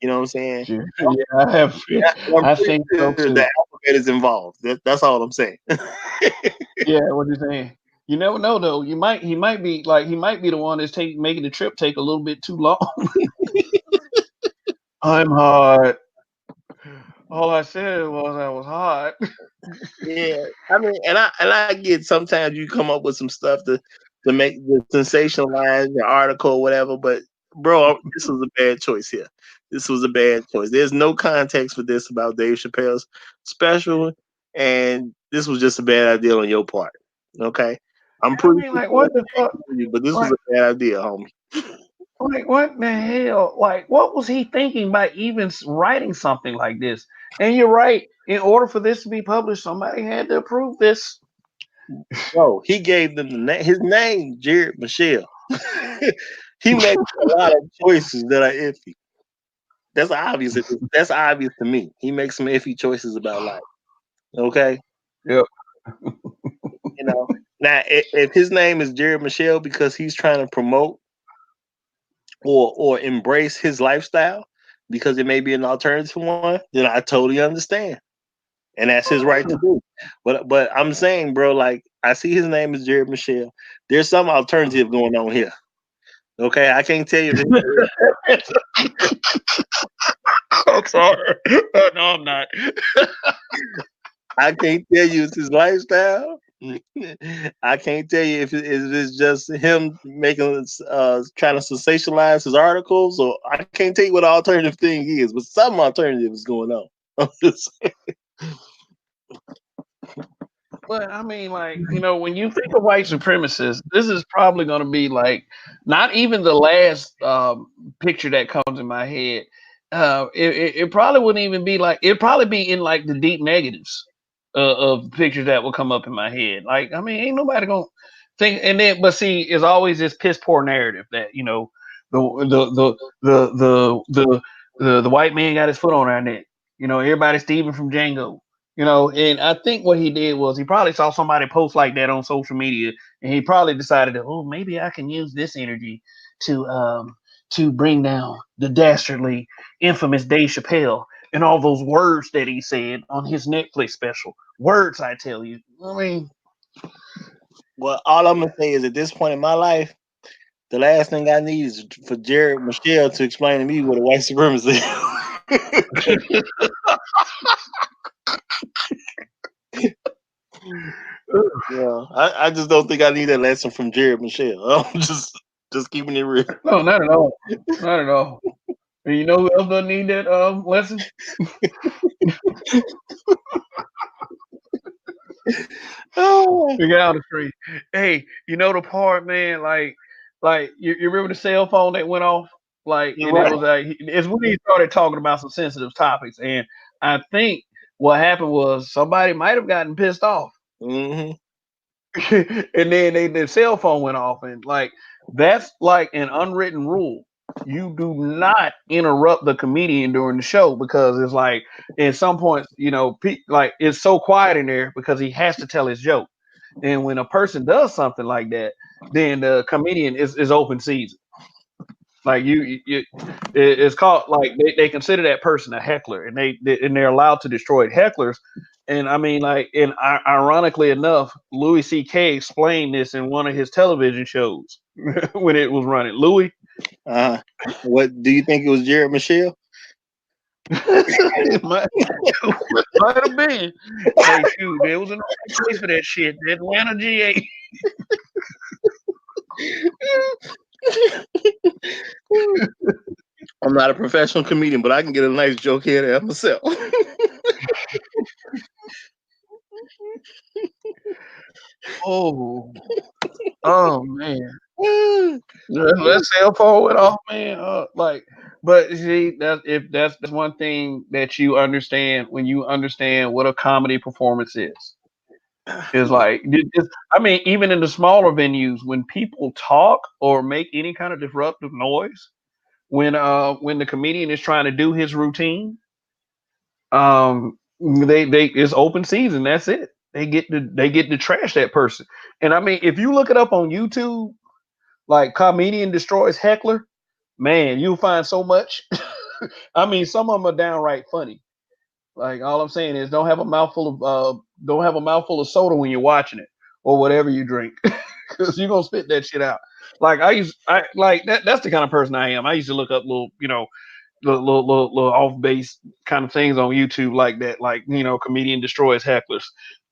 You know what I'm saying? Yeah, I have. I'm I pretty think so sure too. the alphabet is involved. That's all I'm saying. Yeah, what you saying? You never know though. He might be the one that's making the trip take a little bit too long. I'm hot. All I said was I was hot. Yeah, I mean, and I get sometimes you come up with some stuff to make the sensationalize the article or whatever, but bro, this was a bad choice here. This was a bad choice. There's no context for this about Dave Chappelle's special, and this was just a bad idea on your part. Okay, I'm I pretty mean, sure like, what the fuck? you, but this was Like, a bad idea, homie. what the hell? Like, what was he thinking by even writing something like this? And you're right. In order for this to be published, somebody had to approve this. Bro, he gave them his name, Jared Michelle. He makes a lot of choices that are iffy. That's obvious. That's obvious to me. He makes some iffy choices about life. Okay, Yep. you know. Now, if his name is Jared Michelle because he's trying to promote or embrace his lifestyle because it may be an alternative one, then I totally understand, and that's his right to do. But I'm saying, bro, like I see his name is Jared Michelle. There's some alternative going on here. Okay, I can't tell you. I'm sorry. No, I'm not. I can't tell you it's his lifestyle. I can't tell you if it's just him making trying to sensationalize his articles, or I can't tell you what the alternative thing is, but some alternative is going on. I'm just But I mean, like, when you think of white supremacists, this is probably going to be like not even the last picture that comes in my head. It probably wouldn't even be like it'd probably be in like the deep negatives of pictures that will come up in my head. Like, I mean, ain't nobody gonna think. And then, but see, it's always this piss poor narrative that the the the the the white man got his foot on our neck. Everybody's Steven from Django. And I think what he did was he probably saw somebody post like that on social media, and he probably decided that, oh, maybe I can use this energy to bring down the dastardly, infamous Dave Chappelle and all those words that he said on his Netflix special. Words, I tell you. I mean, well, all I'm gonna say is at this point in my life, the last thing I need is for Jared Michelle to explain to me what a white supremacist is. Yeah, I just don't think I need that lesson from Jared Michelle. I'm just keeping it real. no, not at all, not at all. And you know who else doesn't need that lesson? Oh, Figure out the street. Hey, the part, man, like you remember the cell phone that went off? Like, you're and it right. was like it's when he started talking about some sensitive topics. And I think what happened was somebody might have gotten pissed off. Hmm. And then their cell phone went off. And like that's like an unwritten rule. You do not interrupt the comedian during the show because it's like at some point, like it's so quiet in there because he has to tell his joke. And when a person does something like that, then the comedian is open season. Like it's called like they consider that person a heckler, and they're allowed to destroy hecklers. And I mean, like, and ironically enough, Louis C.K. explained this in one of his television shows when it was running. Louis, Uh, what do you think it was, Jared Michelle? it might have been. Hey, shoot, there was another place for that shit. The Atlanta G.A. I'm not a professional comedian, but I can get a nice joke here there myself. Oh, oh man. That cell phone went off, man. Like, but see, that's one thing that you understand when you understand what a comedy performance is like. I mean, even in the smaller venues, when people talk or make any kind of disruptive noise, when the comedian is trying to do his routine, they it's open season. That's it. They get to trash that person. And I mean, if you look it up on YouTube, like comedian destroys heckler, man, you'll find so much. I mean, some of them are downright funny. Like all I'm saying is, don't have a mouthful of soda when you're watching it or whatever you drink, because you're gonna spit that shit out. Like I like that. That's the kind of person I am. I used to look up little, little off base kind of things on YouTube like that, like comedian destroys hecklers.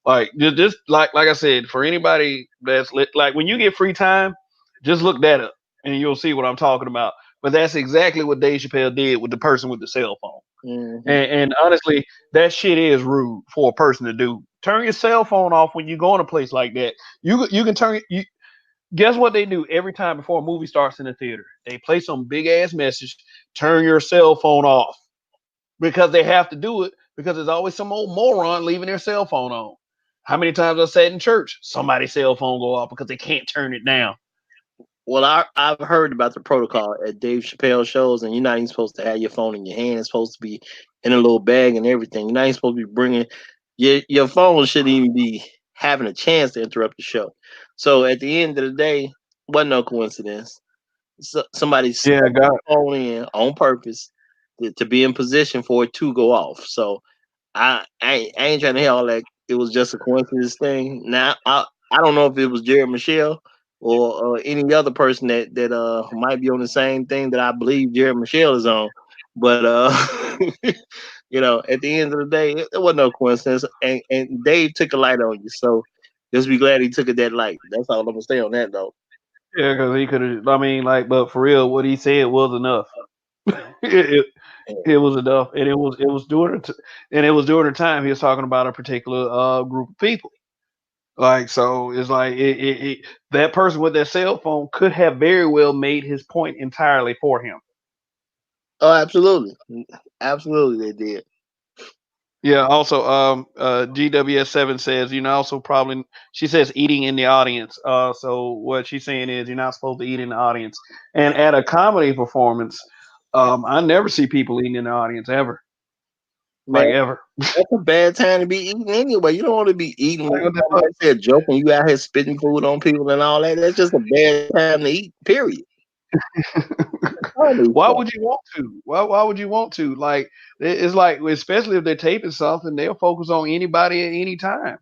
Like just like I said, for anybody that's like when you get free time, just look that up and you'll see what I'm talking about. But that's exactly what Dave Chappelle did with the person with the cell phone. Mm-hmm. And honestly, that shit is rude for a person to do. Turn your cell phone off when you go in a place like that. You can turn you. Guess what they do every time before a movie starts in the theater? They play some big ass message. Turn your cell phone off because they have to do it because there's always some old moron leaving their cell phone on. How many times I said in church, somebody's cell phone go off because they can't turn it down. Well, I've heard about the protocol at Dave Chappelle shows, and you're not even supposed to have your phone in your hand. It's supposed to be in a little bag and everything. You're not even supposed to be bringing your phone. Shouldn't even be having a chance to interrupt the show. So at the end of the day, wasn't no coincidence. Somebody Yeah, stuck God. the phone in on purpose to be in position for it to go off. So I ain't trying to hear all that. It was just a coincidence thing. Now I don't know if it was Jerry Michelle or any other person that might be on the same thing that I believe Jerry Michelle is on. But at the end of the day, it wasn't no coincidence. And Dave took a light on you, so just be glad he took it that light. That's all I'm gonna say on that though. Yeah, because he could have. I mean, like, but for real, what he said was enough. it, it was enough, and it was during and it was during the time he was talking about a particular group of people. Like, so it's like that person with that cell phone could have very well made his point entirely for him. Oh, absolutely, absolutely, they did. Yeah. Also, GWS7 says also probably she says eating in the audience. So what she's saying is you're not supposed to eat in the audience. And at a comedy performance, I never see people eating in the audience ever, Man, like ever. that's a bad time to be eating anyway. You don't want to be eating Like, when what the somebody said joke and you out here spitting food on people and all that. That's just a bad time to eat. Period. Comedy Why stuff. would you want to? Why would you want to? Like it's like especially if they're taping something, they'll focus on anybody at any time.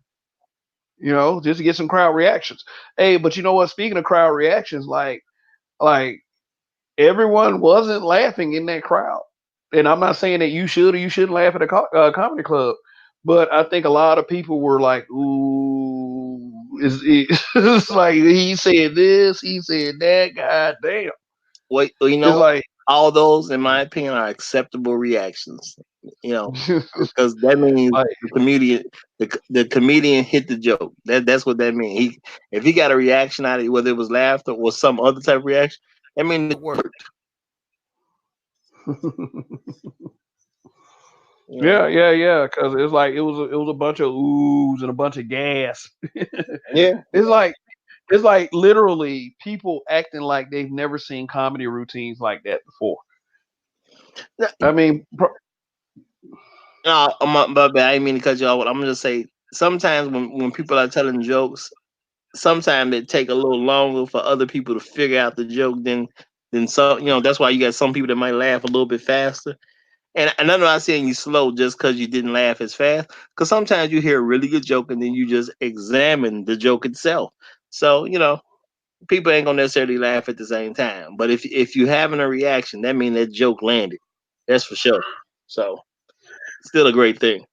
Just to get some crowd reactions. Hey, but you know what? Speaking of crowd reactions, like everyone wasn't laughing in that crowd. And I'm not saying that you should or you shouldn't laugh at a comedy club, but I think a lot of people were like, "Ooh, it's like he said this, he said that. God damn!" Wait, It's like, all those, in my opinion, are acceptable reactions. You know, because that means like the comedian hit the joke. That's what that means. If he got a reaction out of it, whether it was laughter or some other type of reaction, I mean it worked. You know. yeah, because it's like it was a bunch of oohs and a bunch of gas. Yeah. It's like literally people acting like they've never seen comedy routines like that before. I mean, No, but I didn't mean to cut you off. I'm gonna just say sometimes when people are telling jokes, sometimes it take a little longer for other people to figure out the joke than some. That's why you got some people that might laugh a little bit faster. And I'm not saying you slow just because you didn't laugh as fast. Because sometimes you hear a really good joke and then you just examine the joke itself. So people ain't gonna necessarily laugh at the same time. But if you having a reaction, that means that joke landed. That's for sure. So still a great thing.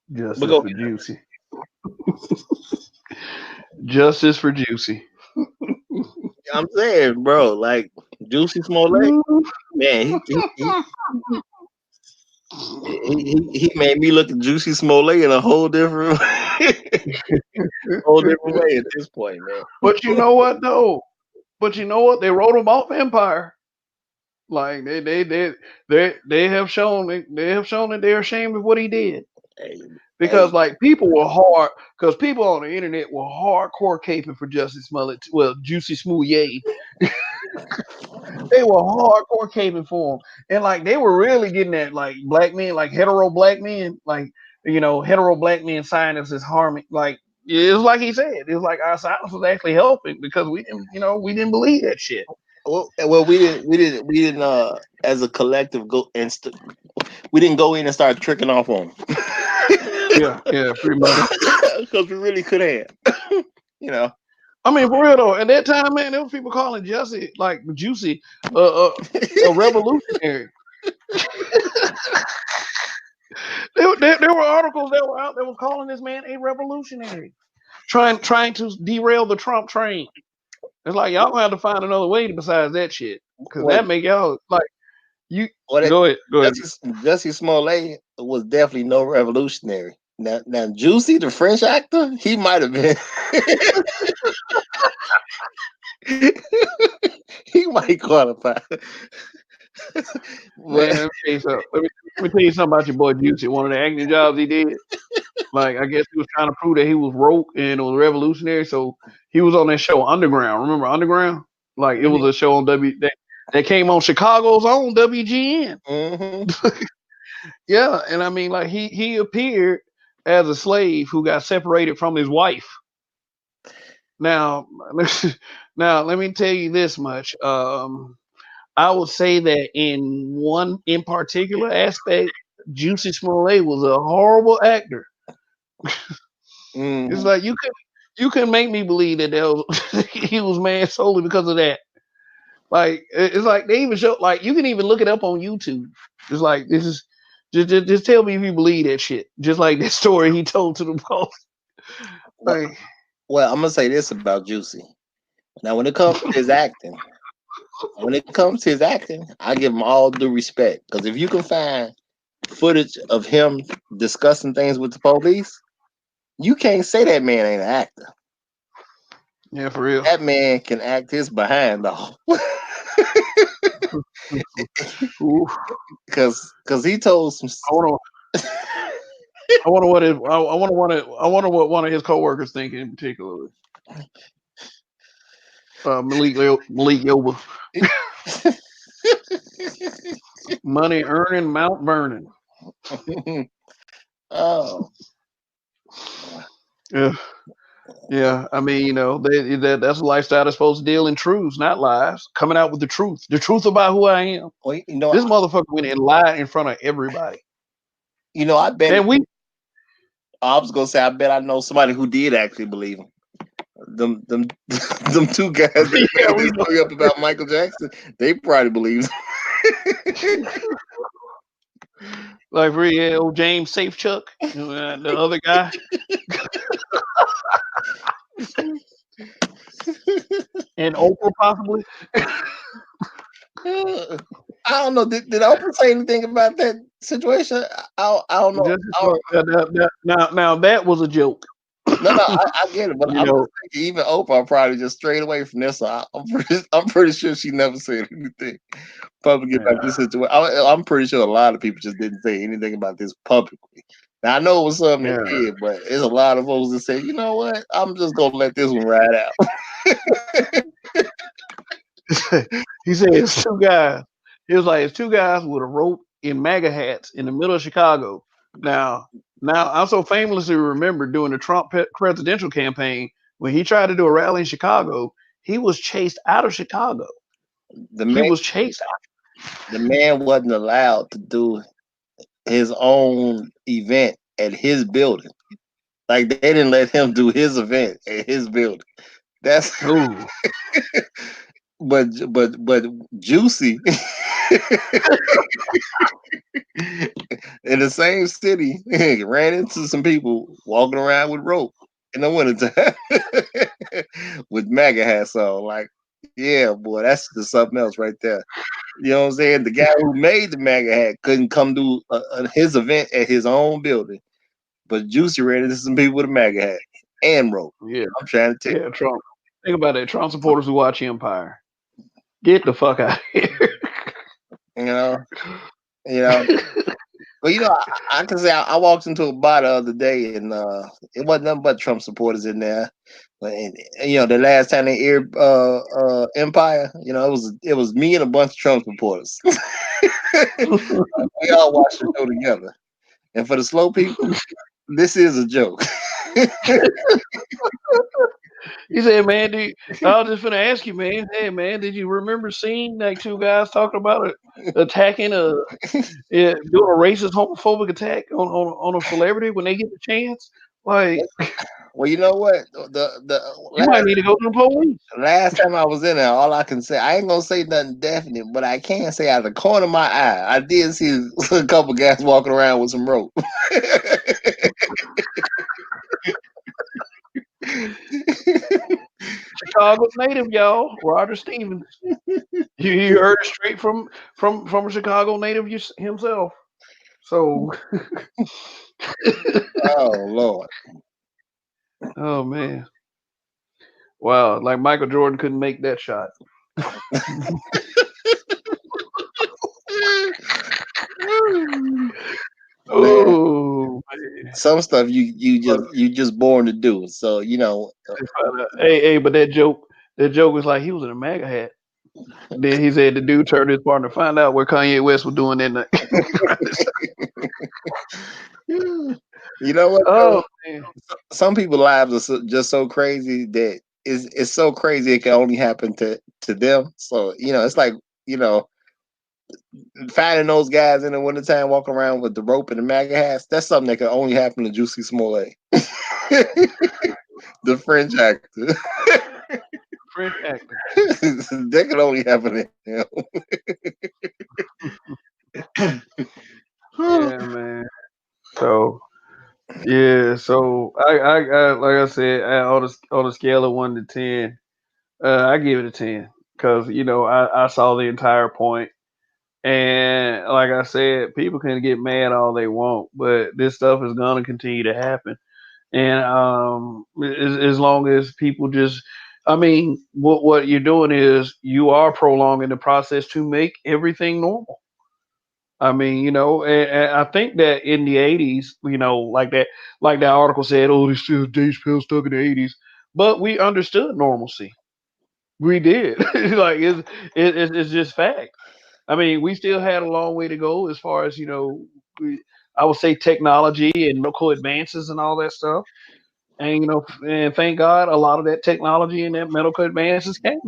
But justice go for Juicy. Justice for Juicy. I'm saying, bro, like Juicy Smollett, man, he made me look at Juicy Smollett in a whole different whole different way at this point, man. But you know what though? But you know what? They wrote him off Empire. Like they have shown that they're ashamed of what he did. Hey, Because hey, like people were hard because people on the internet were hardcore caping for Justice Smollett. Well, Juicy Smouye. They were hardcore caping for him. And like they were really getting at like black men, like hetero black men, like hetero black men sign us as harming. Like it was like he said, it was like our silence was actually helping because we didn't believe that shit. well, we didn't as a collective go we didn't go in and start tricking off on Yeah, pretty much. because we really could have, you know. I mean, for real though, at that time, man, there was people calling Jesse like Juicy a revolutionary. There were articles that were out that was calling this man a revolutionary, trying to derail the Trump train. It's like y'all gonna have to find another way besides that shit, because Well, that make y'all like you. well, that, Go ahead. Jussie Smollett was definitely no revolutionary. Now, Juicy, the French actor, he might have been. He might qualify. Man, let me tell you something. Let me tell you something about your boy Juicy. One of the acting jobs he did, like I guess he was trying to prove that he was woke and it was revolutionary. So he was on that show Underground. Remember Underground? Like it was a show on that came on Chicago's own WGN. Mm-hmm. Yeah, and I mean, like he appeared as a slave who got separated from his wife. Now, now let me tell you this much. I would say that in particular aspect, Juicy Smollett was a horrible actor. It's Mm-hmm. like you can make me believe that he was mad solely because of that. Like it's like they even show like you can even look it up on YouTube. It's like this is just tell me if you believe that shit. Just like that story he told to the boss. Well, Like well, I'm gonna say this about Juicy. Now, when it comes to his acting, I give him all due respect. Because if you can find footage of him discussing things with the police, you can't say that man ain't an actor. yeah, for real. That man can act his behind off. Ooh, Cause he told some. I want to. I wonder what one of his coworkers think in particular. Malik Yoba. Money earning, Mount Vernon. Oh, Yeah, yeah. I mean, that's a lifestyle that's supposed to deal in truths, not lies. Coming out with the truth about who I am. well, This motherfucker went and lied in front of everybody, I bet. and we. I was gonna say, I bet I know somebody who did actually believe him. Them them two guys that Yeah, made we this know. story up about Michael Jackson, they probably believed him. Like for yeah, old James Safechuck, the other guy. And Oprah possibly. I don't know. Did Oprah say anything about that situation? I don't know. Just now that was a joke. No, I get it, but You I'm know, just thinking even Oprah probably just strayed away from this. So I'm pretty sure she never said anything publicly about yeah, this situation. I'm pretty sure a lot of people just didn't say anything about this publicly. Now I know it was something they yeah. did, but there's a lot of folks that say, you know what, I'm just gonna let this one ride out. He said it's two guys. He was like it's two guys with a rope in MAGA hats in the middle of Chicago. Now, I'm so famously remembered during the Trump presidential campaign when he tried to do a rally in Chicago, he was chased out of Chicago. The He man, was chased the man wasn't allowed to do his own event at his building. Like they didn't let him do his event at his building. That's out. Ooh. but Juicy in the same city ran into some people walking around with rope in the wintertime with MAGA hats on. Like, yeah, boy, that's just something else right there. You know what I'm saying? The guy who made the MAGA hat couldn't come do his event at his own building, but Juicy ran into some people with a MAGA hat and rope. Yeah. I'm trying to tell Yeah, Trump. Think about that. Trump supporters who watch Empire. Get the fuck out of here. you, you know. But I can say I walked into a bar the other day and it wasn't nothing but Trump supporters in there. But the last time they aired Empire, it was me and a bunch of Trump supporters. We all watched the show together. And for the slow people, this is a joke. He said, "Man, I was just gonna ask you, man. Hey, man, did you remember seeing like two guys talking about attacking doing a racist, homophobic attack on a celebrity when they get the chance? Like, Well, you know what? The you might need to go to the police. last time I was in there, all I can say, I ain't gonna say nothing definite, but I can say out of the corner of my eye, I did see a couple guys walking around with some rope. Chicago native, y'all. Roger Stevens. You heard it straight from a Chicago native himself. So, Oh Lord. oh man, wow! Like Michael Jordan couldn't make that shot. Man, Oh man. some stuff you just born to do. So Hey, but that joke was like he was in a MAGA hat. Then he said the dude turned his partner, find out where Kanye West was doing that night. you know what though? Oh man. Some people's lives are just so crazy that it's so crazy it can only happen to them. So it's like you know finding those guys in the wintertime walking around with the rope and the MAGA hats. That's something that can only happen to Juicy Smollett, the French actor. French actor. That could only happen to him. Yeah, man. So yeah, so I like I said, on the scale of 1 to 10, I give it a 10 because I saw the entire point, and like I said, people can get mad all they want, but this stuff is gonna continue to happen, and as long as people just, I mean, what you're doing is you are prolonging the process to make everything normal. I mean, and I think that in the '80s, like that article said, oh, this still Dave Chappelle stuck in the '80s, but we understood normalcy. We did. Like it's just fact. I mean, we still had a long way to go as far as I would say technology and medical advances and all that stuff. And and thank God, a lot of that technology and that medical advances came.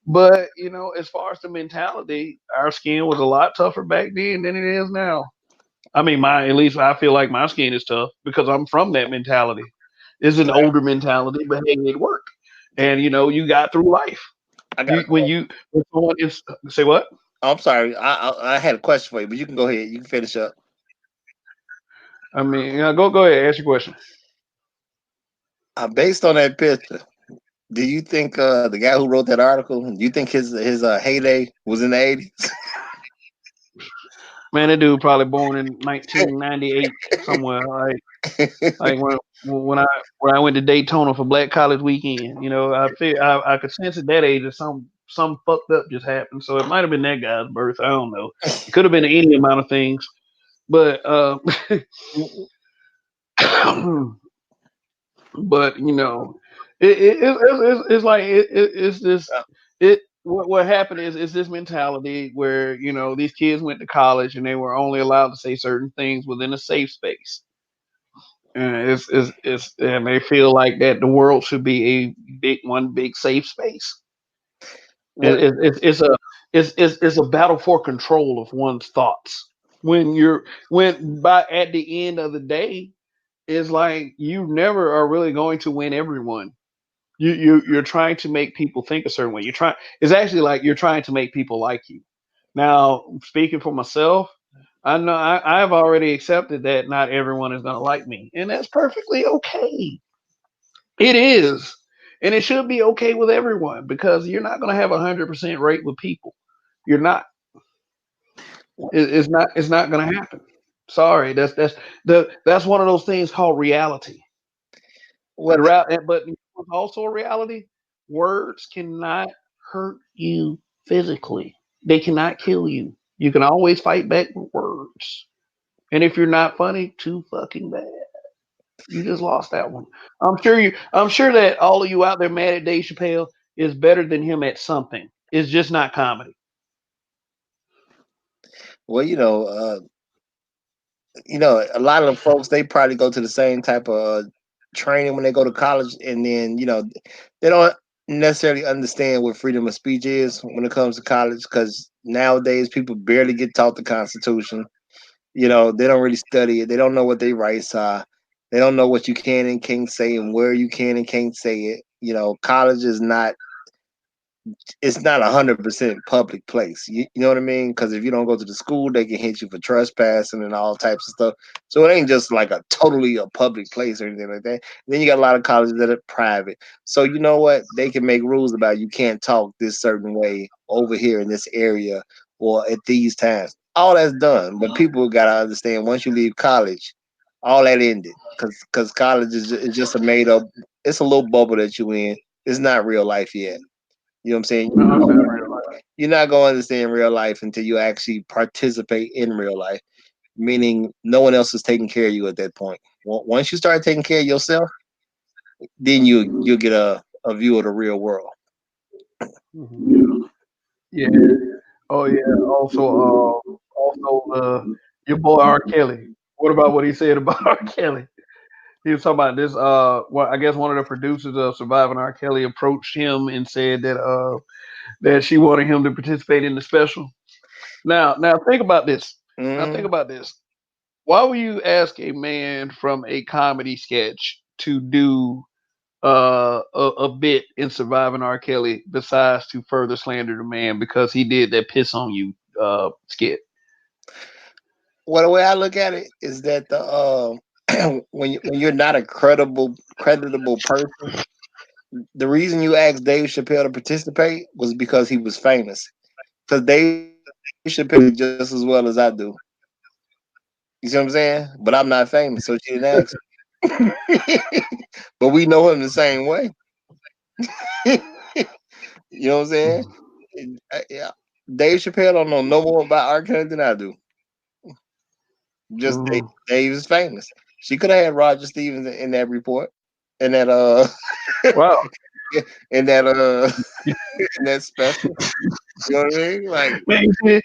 But as far as the mentality, our skin was a lot tougher back then than it is now. I mean, at least I feel like my skin is tough because I'm from that mentality. It's an older mentality, but hey, it worked. And you got through life. I got a You when someone is say what? I'm sorry. I had a question for you, but you can go ahead. You can finish up. I mean, go ahead, ask your question. Based on that picture, do you think the guy who wrote that article? Do you think his heyday was in the '80s? Man, that dude probably born in 1998 somewhere. Like when I went to Daytona for Black College Weekend, I could sense at that age that some fucked up just happened. So it might have been that guy's birth. I don't know. It could have been any amount of things, but but it's like it's this it. What happened is this mentality where these kids went to college and they were only allowed to say certain things within a safe space. And and they feel like that the world should be a big safe space. What? It's a battle for control of one's thoughts. When by at the end of the day, it's like you never are really going to win everyone. You're trying to make people think a certain way. It's actually like you're trying to make people like you. Now, speaking for myself, I know I've already accepted that not everyone is going to like me, and that's perfectly okay. It is, and it should be okay with everyone because you're not going to have 100% rate with people. You're not. It's not. It's not going to happen. Sorry, that's one of those things called reality. What? But also a reality. Words cannot hurt you physically. They cannot kill you. You can always fight back with words. And if you're not funny, too fucking bad. You just lost that one. I'm sure that all of you out there mad at Dave Chappelle is better than him at something. It's just not comedy. Well, a lot of the folks they probably go to the same type of training when they go to college, and then they don't necessarily understand what freedom of speech is when it comes to college because nowadays people barely get taught the Constitution. They don't really study it. They don't know what their rights are. They don't know what you can and can't say and where you can and can't say it. College is not, it's not 100% public place. You know what I mean? Because if you don't go to the school, they can hit you for trespassing and all types of stuff. So it ain't just like a totally a public place or anything like that. Then you got a lot of colleges that are private. So you know what? They can make rules about you can't talk this certain way over here in this area or at these times. All that's done, but people gotta understand once you leave college, all that ended. Because college is just a made up. It's a little bubble that you in. It's not real life yet. You know what I'm saying? No, it's not real life. You're not going to understand real life until you actually participate in real life, meaning no one else is taking care of you at that point. Once you start taking care of yourself, then you'll get a view of the real world. Mhm. Yeah. Oh yeah. Also, your boy R. Kelly. What about what he said about R. Kelly? He was talking about this. Well, I guess one of the producers of Surviving R. Kelly approached him and said that she wanted him to participate in the special. Now think about this. Now think Mm-hmm. about this. Why would you ask a man from a comedy sketch to do a bit in Surviving R. Kelly besides to further slander the man because he did that piss on you skit? Well, the way I look at it is that the when you're not a creditable person, the reason you asked Dave Chappelle to participate was because he was famous. Because Dave Chappelle can do it just as well as I do. You see what I'm saying? But I'm not famous, so she didn't ask. But we know him the same way. You know what I'm saying? Yeah. Dave Chappelle don't know no more about R. Kelly than I do. Just Mhm. Dave is famous. She could have had Roger Stevens in that report, in that Well, in that in that special. You know what I mean? Like man, you see,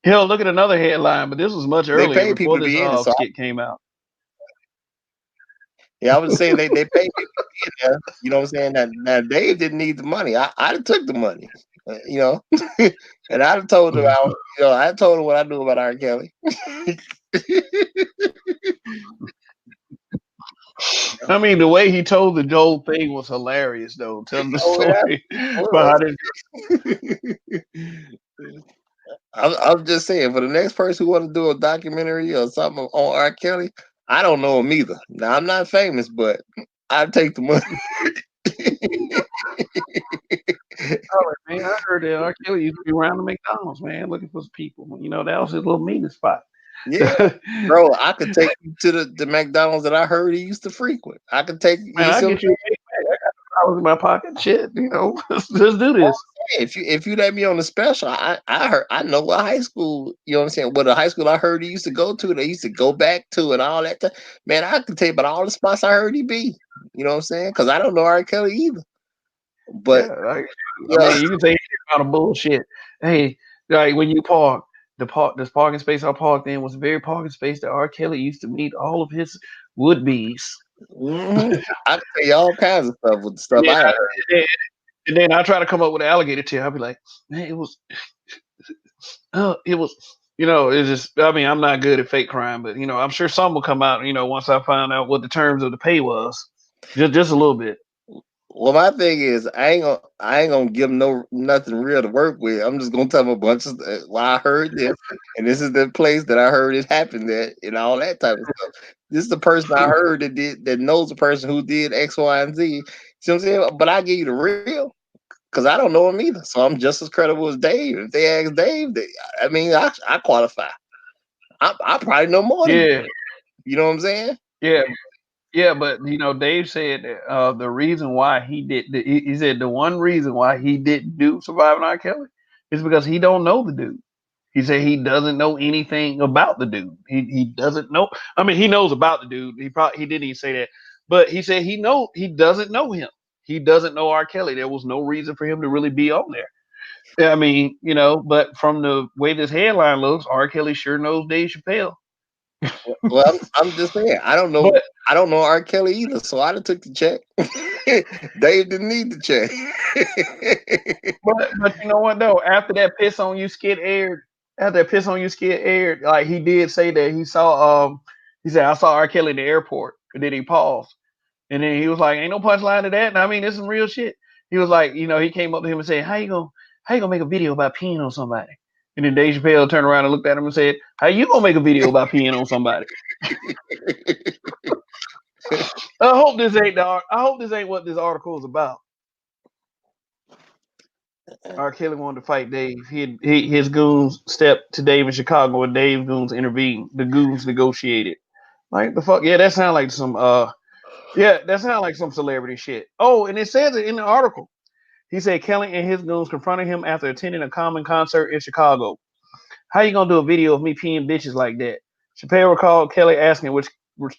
hell, look at another headline, but this was much they earlier pay before people to this be in it. So skit came out. yeah, I was saying they pay people to be in there. You know what I'm saying? Now Dave didn't need the money. I'd have took the money. And I'd have told him I told him what I knew about R. Kelly. I mean, the way he told the Joel thing was hilarious, though. Telling the Oh yeah, story was. behind it. I'm just saying, for the next person who want to do a documentary or something on R. Kelly, I don't know him either. Now I'm not famous, but I'd take the money. Oh, man, I heard that R. Kelly used to be around the McDonald's, man, looking for some people. You know, that was his little meeting spot. Yeah, Man, bro, I could take you to the McDonald's that I heard he used to frequent. I could take you. I'll See what I'm get you a Big Mac. I got $2 in my pocket. Shit, let's do this. saying? If you let me on the special, I heard I know what high school. You know what I'm saying? What the high school I heard he used to go to, they used to go back to, and all that. Man, I can tell you about all the spots I heard he be. You know what I'm saying? Because I don't know R. Kelly either. But Yeah, like, I yeah, mean, you can say any amount of bullshit. Hey, like when you park, this parking space I parked in was the very parking space that R. Kelly used to meet all of his would be's. I can tell you all kinds of stuff with the And stuff then, I I, heard. and then I try to come up with an alligator tail. I'll be like, man, it was, it's just. I mean, I'm not good at fake crime, but I'm sure some will come out. Once I find out what the terms of the pay was, just a little bit. Well, my thing is, I ain't gonna give no nothing real to work with. I'm just gonna tell them a bunch of well, I heard this, and this is the place that I heard it happened at, and all that type of stuff. This is the person I heard that knows the person who did X, Y, and Z. See what I'm saying? But I give you the real because I don't know him either, so I'm just as credible as Dave. If they ask Dave, I mean, I qualify. I probably know more than him. Yeah, You know what I'm saying? yeah. Yeah, but Dave said that the reason why he said the one reason why he didn't do Surviving R. Kelly is because he don't know the dude. He said he doesn't know anything about the dude. He doesn't know. I mean, he knows about the dude. He didn't even say that, but he said he doesn't know him. He doesn't know R. Kelly. There was no reason for him to really be on there. Yeah, I mean, but from the way this headline looks, R. Kelly sure knows Dave Chappelle. Well, I'm just saying But I don't know R. Kelly either, so I'd have took the check. Dave didn't need the check. But you know what though? After that piss on you skit aired, like he did say that he saw he said I saw R. Kelly in the airport And then he paused. And then he was like, "Ain't no punchline to that." And I mean, it's some real shit. He was like, he came up to him and said, how you gonna make a video about peeing on somebody?" And then Dave Chappelle turned around and looked at him and said, "How you gonna make a video about peeing on somebody?" I hope this ain't what this article is about. R. Kelly wanted to fight Dave. His goons stepped to Dave in Chicago, and Dave's goons intervened. The goons negotiated. Like the fuck? Yeah, that sounds like some celebrity shit. Oh, and it says it in the article. He said Kelly and his goons confronted him after attending a Common concert in Chicago. "How you gonna do a video of me peeing bitches like that?" Chappelle recalled Kelly asking,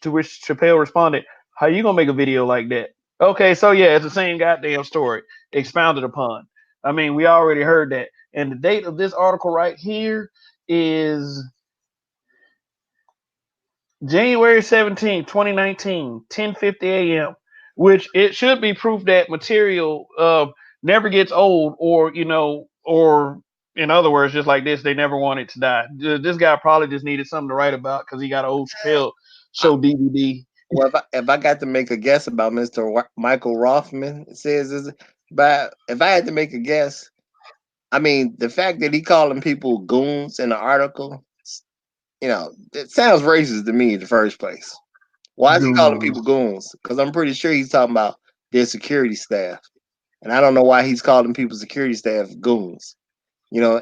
to which Chappelle responded, "How you gonna make a video like that?" Okay, so yeah, it's the same goddamn story expounded upon. I mean, we already heard that. And the date of this article right here is January 17th, 2019, 10:50 a.m., which it should be proof that material never gets old, or in other words, just like this, they never want it to die. This guy probably just needed something to write about because he got an old Chappelle show DVD. Well, if I got to make a guess about Mr. Michael Rothman, it says is, but if I had to make a guess, I mean, the fact that he calling people goons in the article, it sounds racist to me in the first place. Why is he calling people goons? Because I'm pretty sure he's talking about their security staff, and I don't know why he's calling people security staff goons.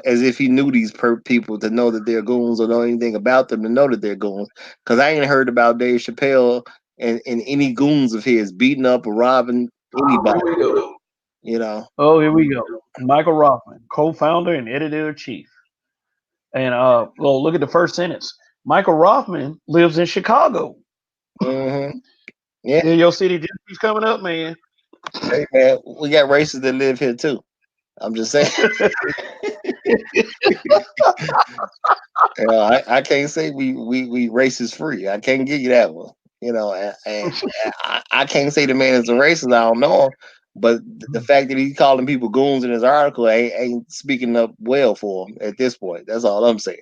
As if he knew these people to know that they're goons or know anything about them to know that they're goons. Because I ain't heard about Dave Chappelle and any goons of his beating up or robbing anybody. Oh, here we go. Michael Rothman, co-founder and editor-in-chief. And well, look at the first sentence. Michael Rothman lives in Chicago. Mm-hmm. Yeah, your city just keeps coming up, man. Hey, man, we got racists that live here too. I'm just saying. I can't say we racist free. I can't give you that one. And I can't say the man is a racist. I don't know him, but the fact that he's calling people goons in his article ain't speaking up well for him at this point. That's all I'm saying.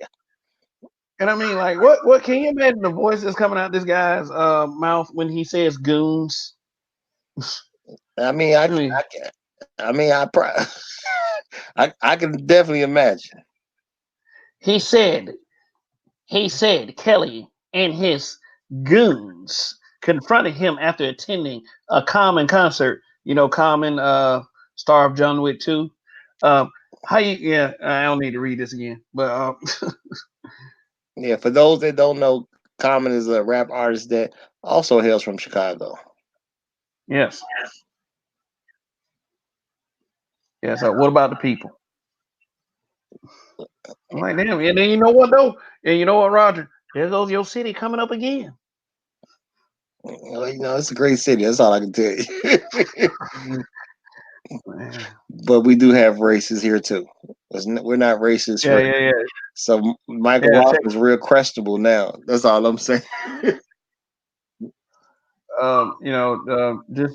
And I mean, like, what can you imagine the voice that's coming out this guy's mouth when he says goons? I can definitely imagine. He said Kelly and his goons confronted him after attending a Common concert. Common, star of John Wick 2. I don't need to read this again, but yeah, for those that don't know, Common is a rap artist that also hails from Chicago. Yes. Yeah, so what about the people? I'm like, damn, and then you know what though? And you know what, Roger? There goes your city coming up again. Well, it's a great city. That's all I can tell you. But we do have races here too. We're not racist. Yeah. So Michael Roth is real questionable now. That's all I'm saying.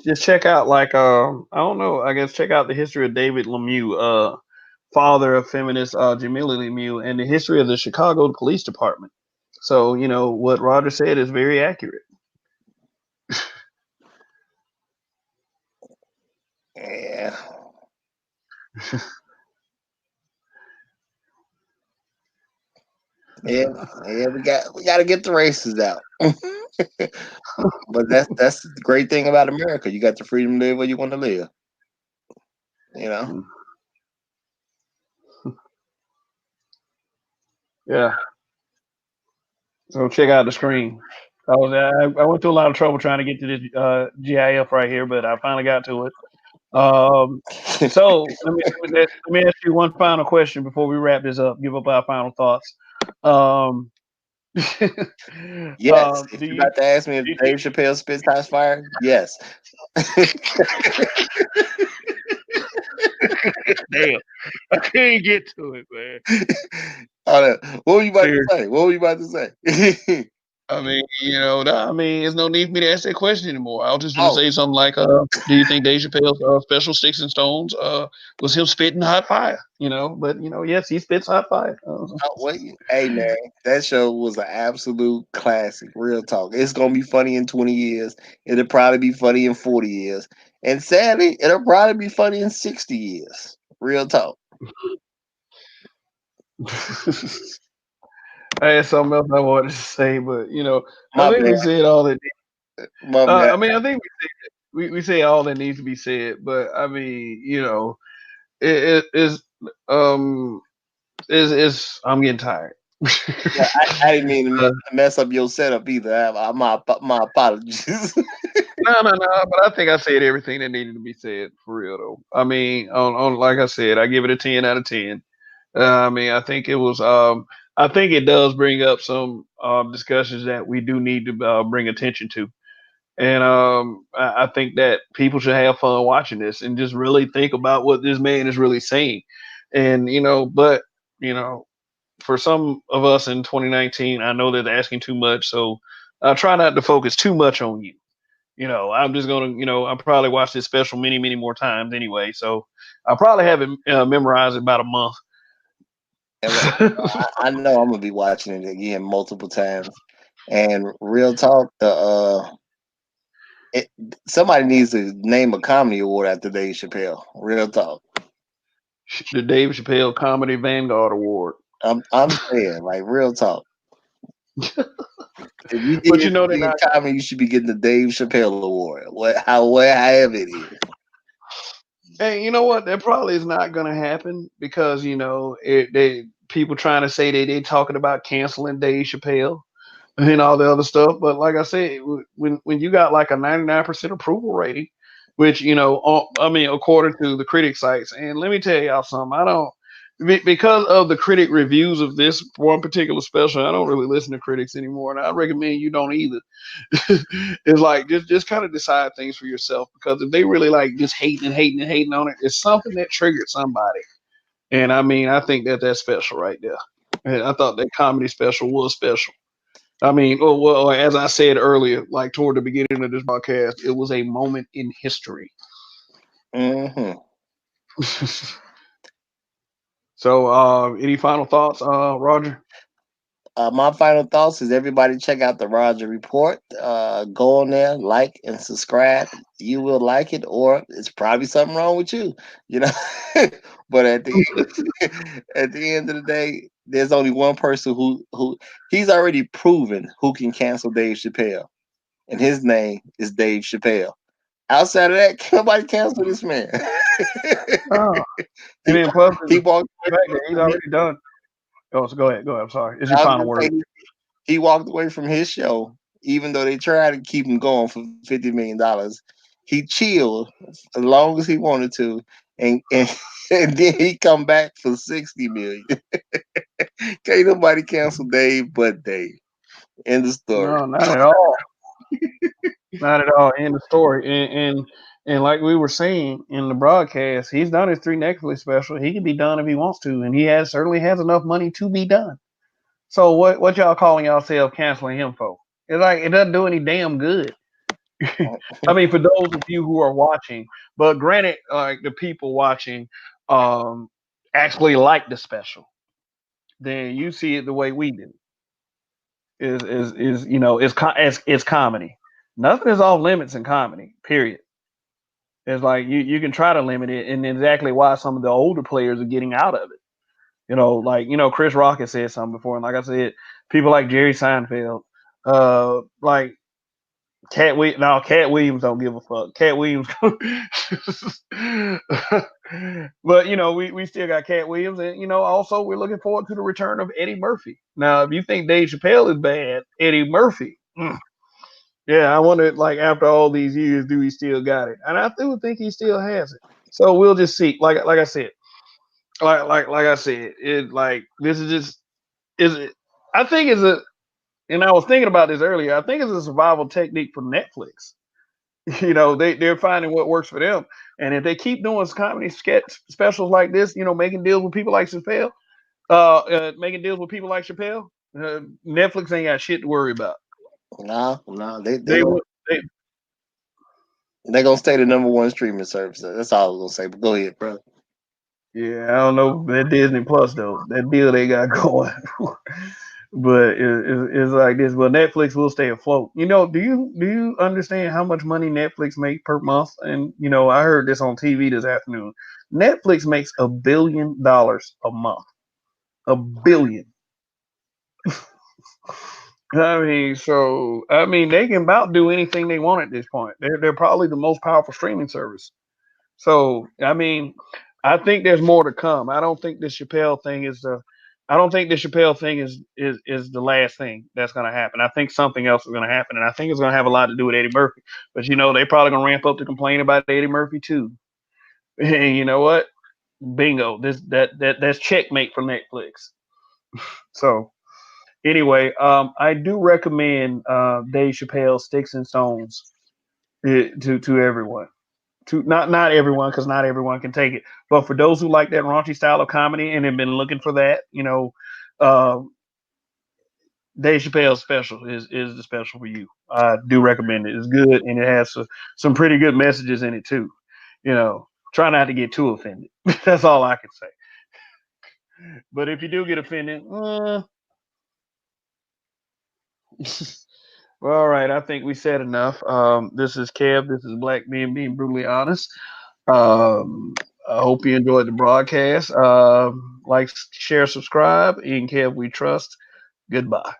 Just check out I don't know. I guess check out the history of David Lemieux, father of feminist Jamila Lemieux, and the history of the Chicago Police Department. So what Roger said is very accurate. Yeah. Yeah, we got to get the races out. But that's the great thing about America. You got the freedom to live where you want to live. Yeah. So check out the screen. I went through a lot of trouble trying to get to this GIF right here, but I finally got to it. So let me ask you one final question before we wrap this up. Give up our final thoughts. Yes. If you're about to ask me if Dave Chappelle spits hot fire, yes. Damn, I can't get to it, man. What were you about to say? I mean, there's no need for me to ask that question anymore. I was just gonna Oh, say something like, "Do you think Dave Chappelle's special Sticks and Stones was him spitting hot fire?" But yes, he spits hot fire. wait, hey man, that show was an absolute classic. Real talk. It's gonna be funny in 20 years. It'll probably be funny in 40 years, and sadly, it'll probably be funny in 60 years. Real talk. I had something else I wanted to say, but I My think bad. we said all that. My bad. I mean, I think we say all that needs to be said, but I mean, it is is I'm getting tired. Yeah, I didn't mean to Uh, mess up your setup either. My apologies. no, but I think I said everything that needed to be said for real though. I mean, on like I said, I give it a 10 out of 10. I mean, I think it was. I think it does bring up some discussions that we do need to bring attention to, and I think that people should have fun watching this and just really think about what this man is really saying, and but you know, for some of us in 2019, I know that they're asking too much, so I try not to focus too much on you. I'm just gonna, I'll probably watch this special many, many more times anyway. So I'll probably have it memorized in about a month. And I know I'm gonna be watching it again multiple times. And real talk, it, somebody needs to name a comedy award after Dave Chappelle. Real talk. The Dave Chappelle Comedy Vanguard Award. I'm saying, like real talk. If you But they're did not. comedy, you should be getting the Dave Chappelle Award. However it is. Hey, you know what? That probably is not going to happen because they people trying to say they talking about canceling Dave Chappelle and all the other stuff. But like I said, when you got like a 99% approval rating, which I mean, according to the critic sites, and let me tell y'all something, I don't because of the critic reviews of this one particular special, I don't really listen to critics anymore, and I recommend you don't either. It's like just kind of decide things for yourself because if they really like just hating and hating and hating on it, it's something that triggered somebody. And I mean, I think that that's special right there. And I thought that comedy special was special. I mean, oh well, as I said earlier, like toward the beginning of this podcast, it was a moment in history. Hmm. So, any final thoughts, Roger? My final thoughts is everybody check out the Roger Report. Go on there, like and subscribe. You will like it, or it's probably something wrong with you, you know. But at the end of the day, there's only one person who he's already proven who can cancel Dave Chappelle, and his name is Dave Chappelle. Outside of that, can nobody cancel this man. Oh, and he then plus he the walked away fact that he's from his, already done. Oh, so go ahead. Go ahead. I'm sorry. It's your I was final gonna word. say he walked away from his show, even though they tried to keep him going for $50 million. He chilled as long as he wanted to, and and then he come back for 60 million. Can't nobody cancel Dave but Dave. End of story. No, not at all. Not at all. End of story. And like we were saying in the broadcast, he's done his 3 Netflix special. He can be done if he wants to, and he has certainly has enough money to be done. So what y'all calling yourself canceling him for? It's like it doesn't do any damn good. I mean, for those of you who are watching, but granted, like the people watching, um, actually like the special, then you see it the way we do. Is it's comedy. Nothing is off limits in comedy. Period. It's like you can try to limit it, and exactly why some of the older players are getting out of it. Like Chris Rock has said something before, and like I said, people like Jerry Seinfeld, like Cat Williams don't give a fuck. Cat Williams, but we still got Cat Williams, and also we're looking forward to the return of Eddie Murphy. Now, if you think Dave Chappelle is bad, Eddie Murphy. Yeah, I wonder, like, after all these years, do he still got it? And I do think he still has it. So we'll just see. Like I said, like I said, it like this is just is it. I think it's a, and I was thinking about this earlier. I think it's a survival technique for Netflix. They're finding what works for them, and if they keep doing comedy sketch specials like this, making deals with people like Chappelle, making deals with people like Chappelle, Netflix ain't got shit to worry about. No, They would. they gonna stay the number one streaming service. That's all I was gonna say. But go ahead, bro. Yeah, I don't know that Disney Plus though. That deal they got going. But it's like this. Well, Netflix will stay afloat. Do you understand how much money Netflix makes per month? And I heard this on TV this afternoon. Netflix makes $1 billion a month. $1 billion. I mean, they can about do anything they want at this point. They're probably the most powerful streaming service. So I mean, I think there's more to come. I don't think this Chappelle thing is the. I don't think the Chappelle thing is the last thing that's going to happen. I think something else is going to happen, and I think it's going to have a lot to do with Eddie Murphy. But they probably going to ramp up the complaint about Eddie Murphy too. And you know what? Bingo. That's checkmate for Netflix. So anyway, I do recommend Dave Chappelle Sticks and Stones to everyone. To not everyone, because not everyone can take it, but for those who like that raunchy style of comedy and have been looking for that, uh, Dave Chappelle's special is the special for you. I do recommend it. It's good and it has some pretty good messages in it too. Try not to get too offended. That's all I can say. But if you do get offended, well, all right. I think we said enough. This is Kev. This is Black Men being brutally honest. I hope you enjoyed the broadcast. Like, share, subscribe. In Kev, we trust. Goodbye.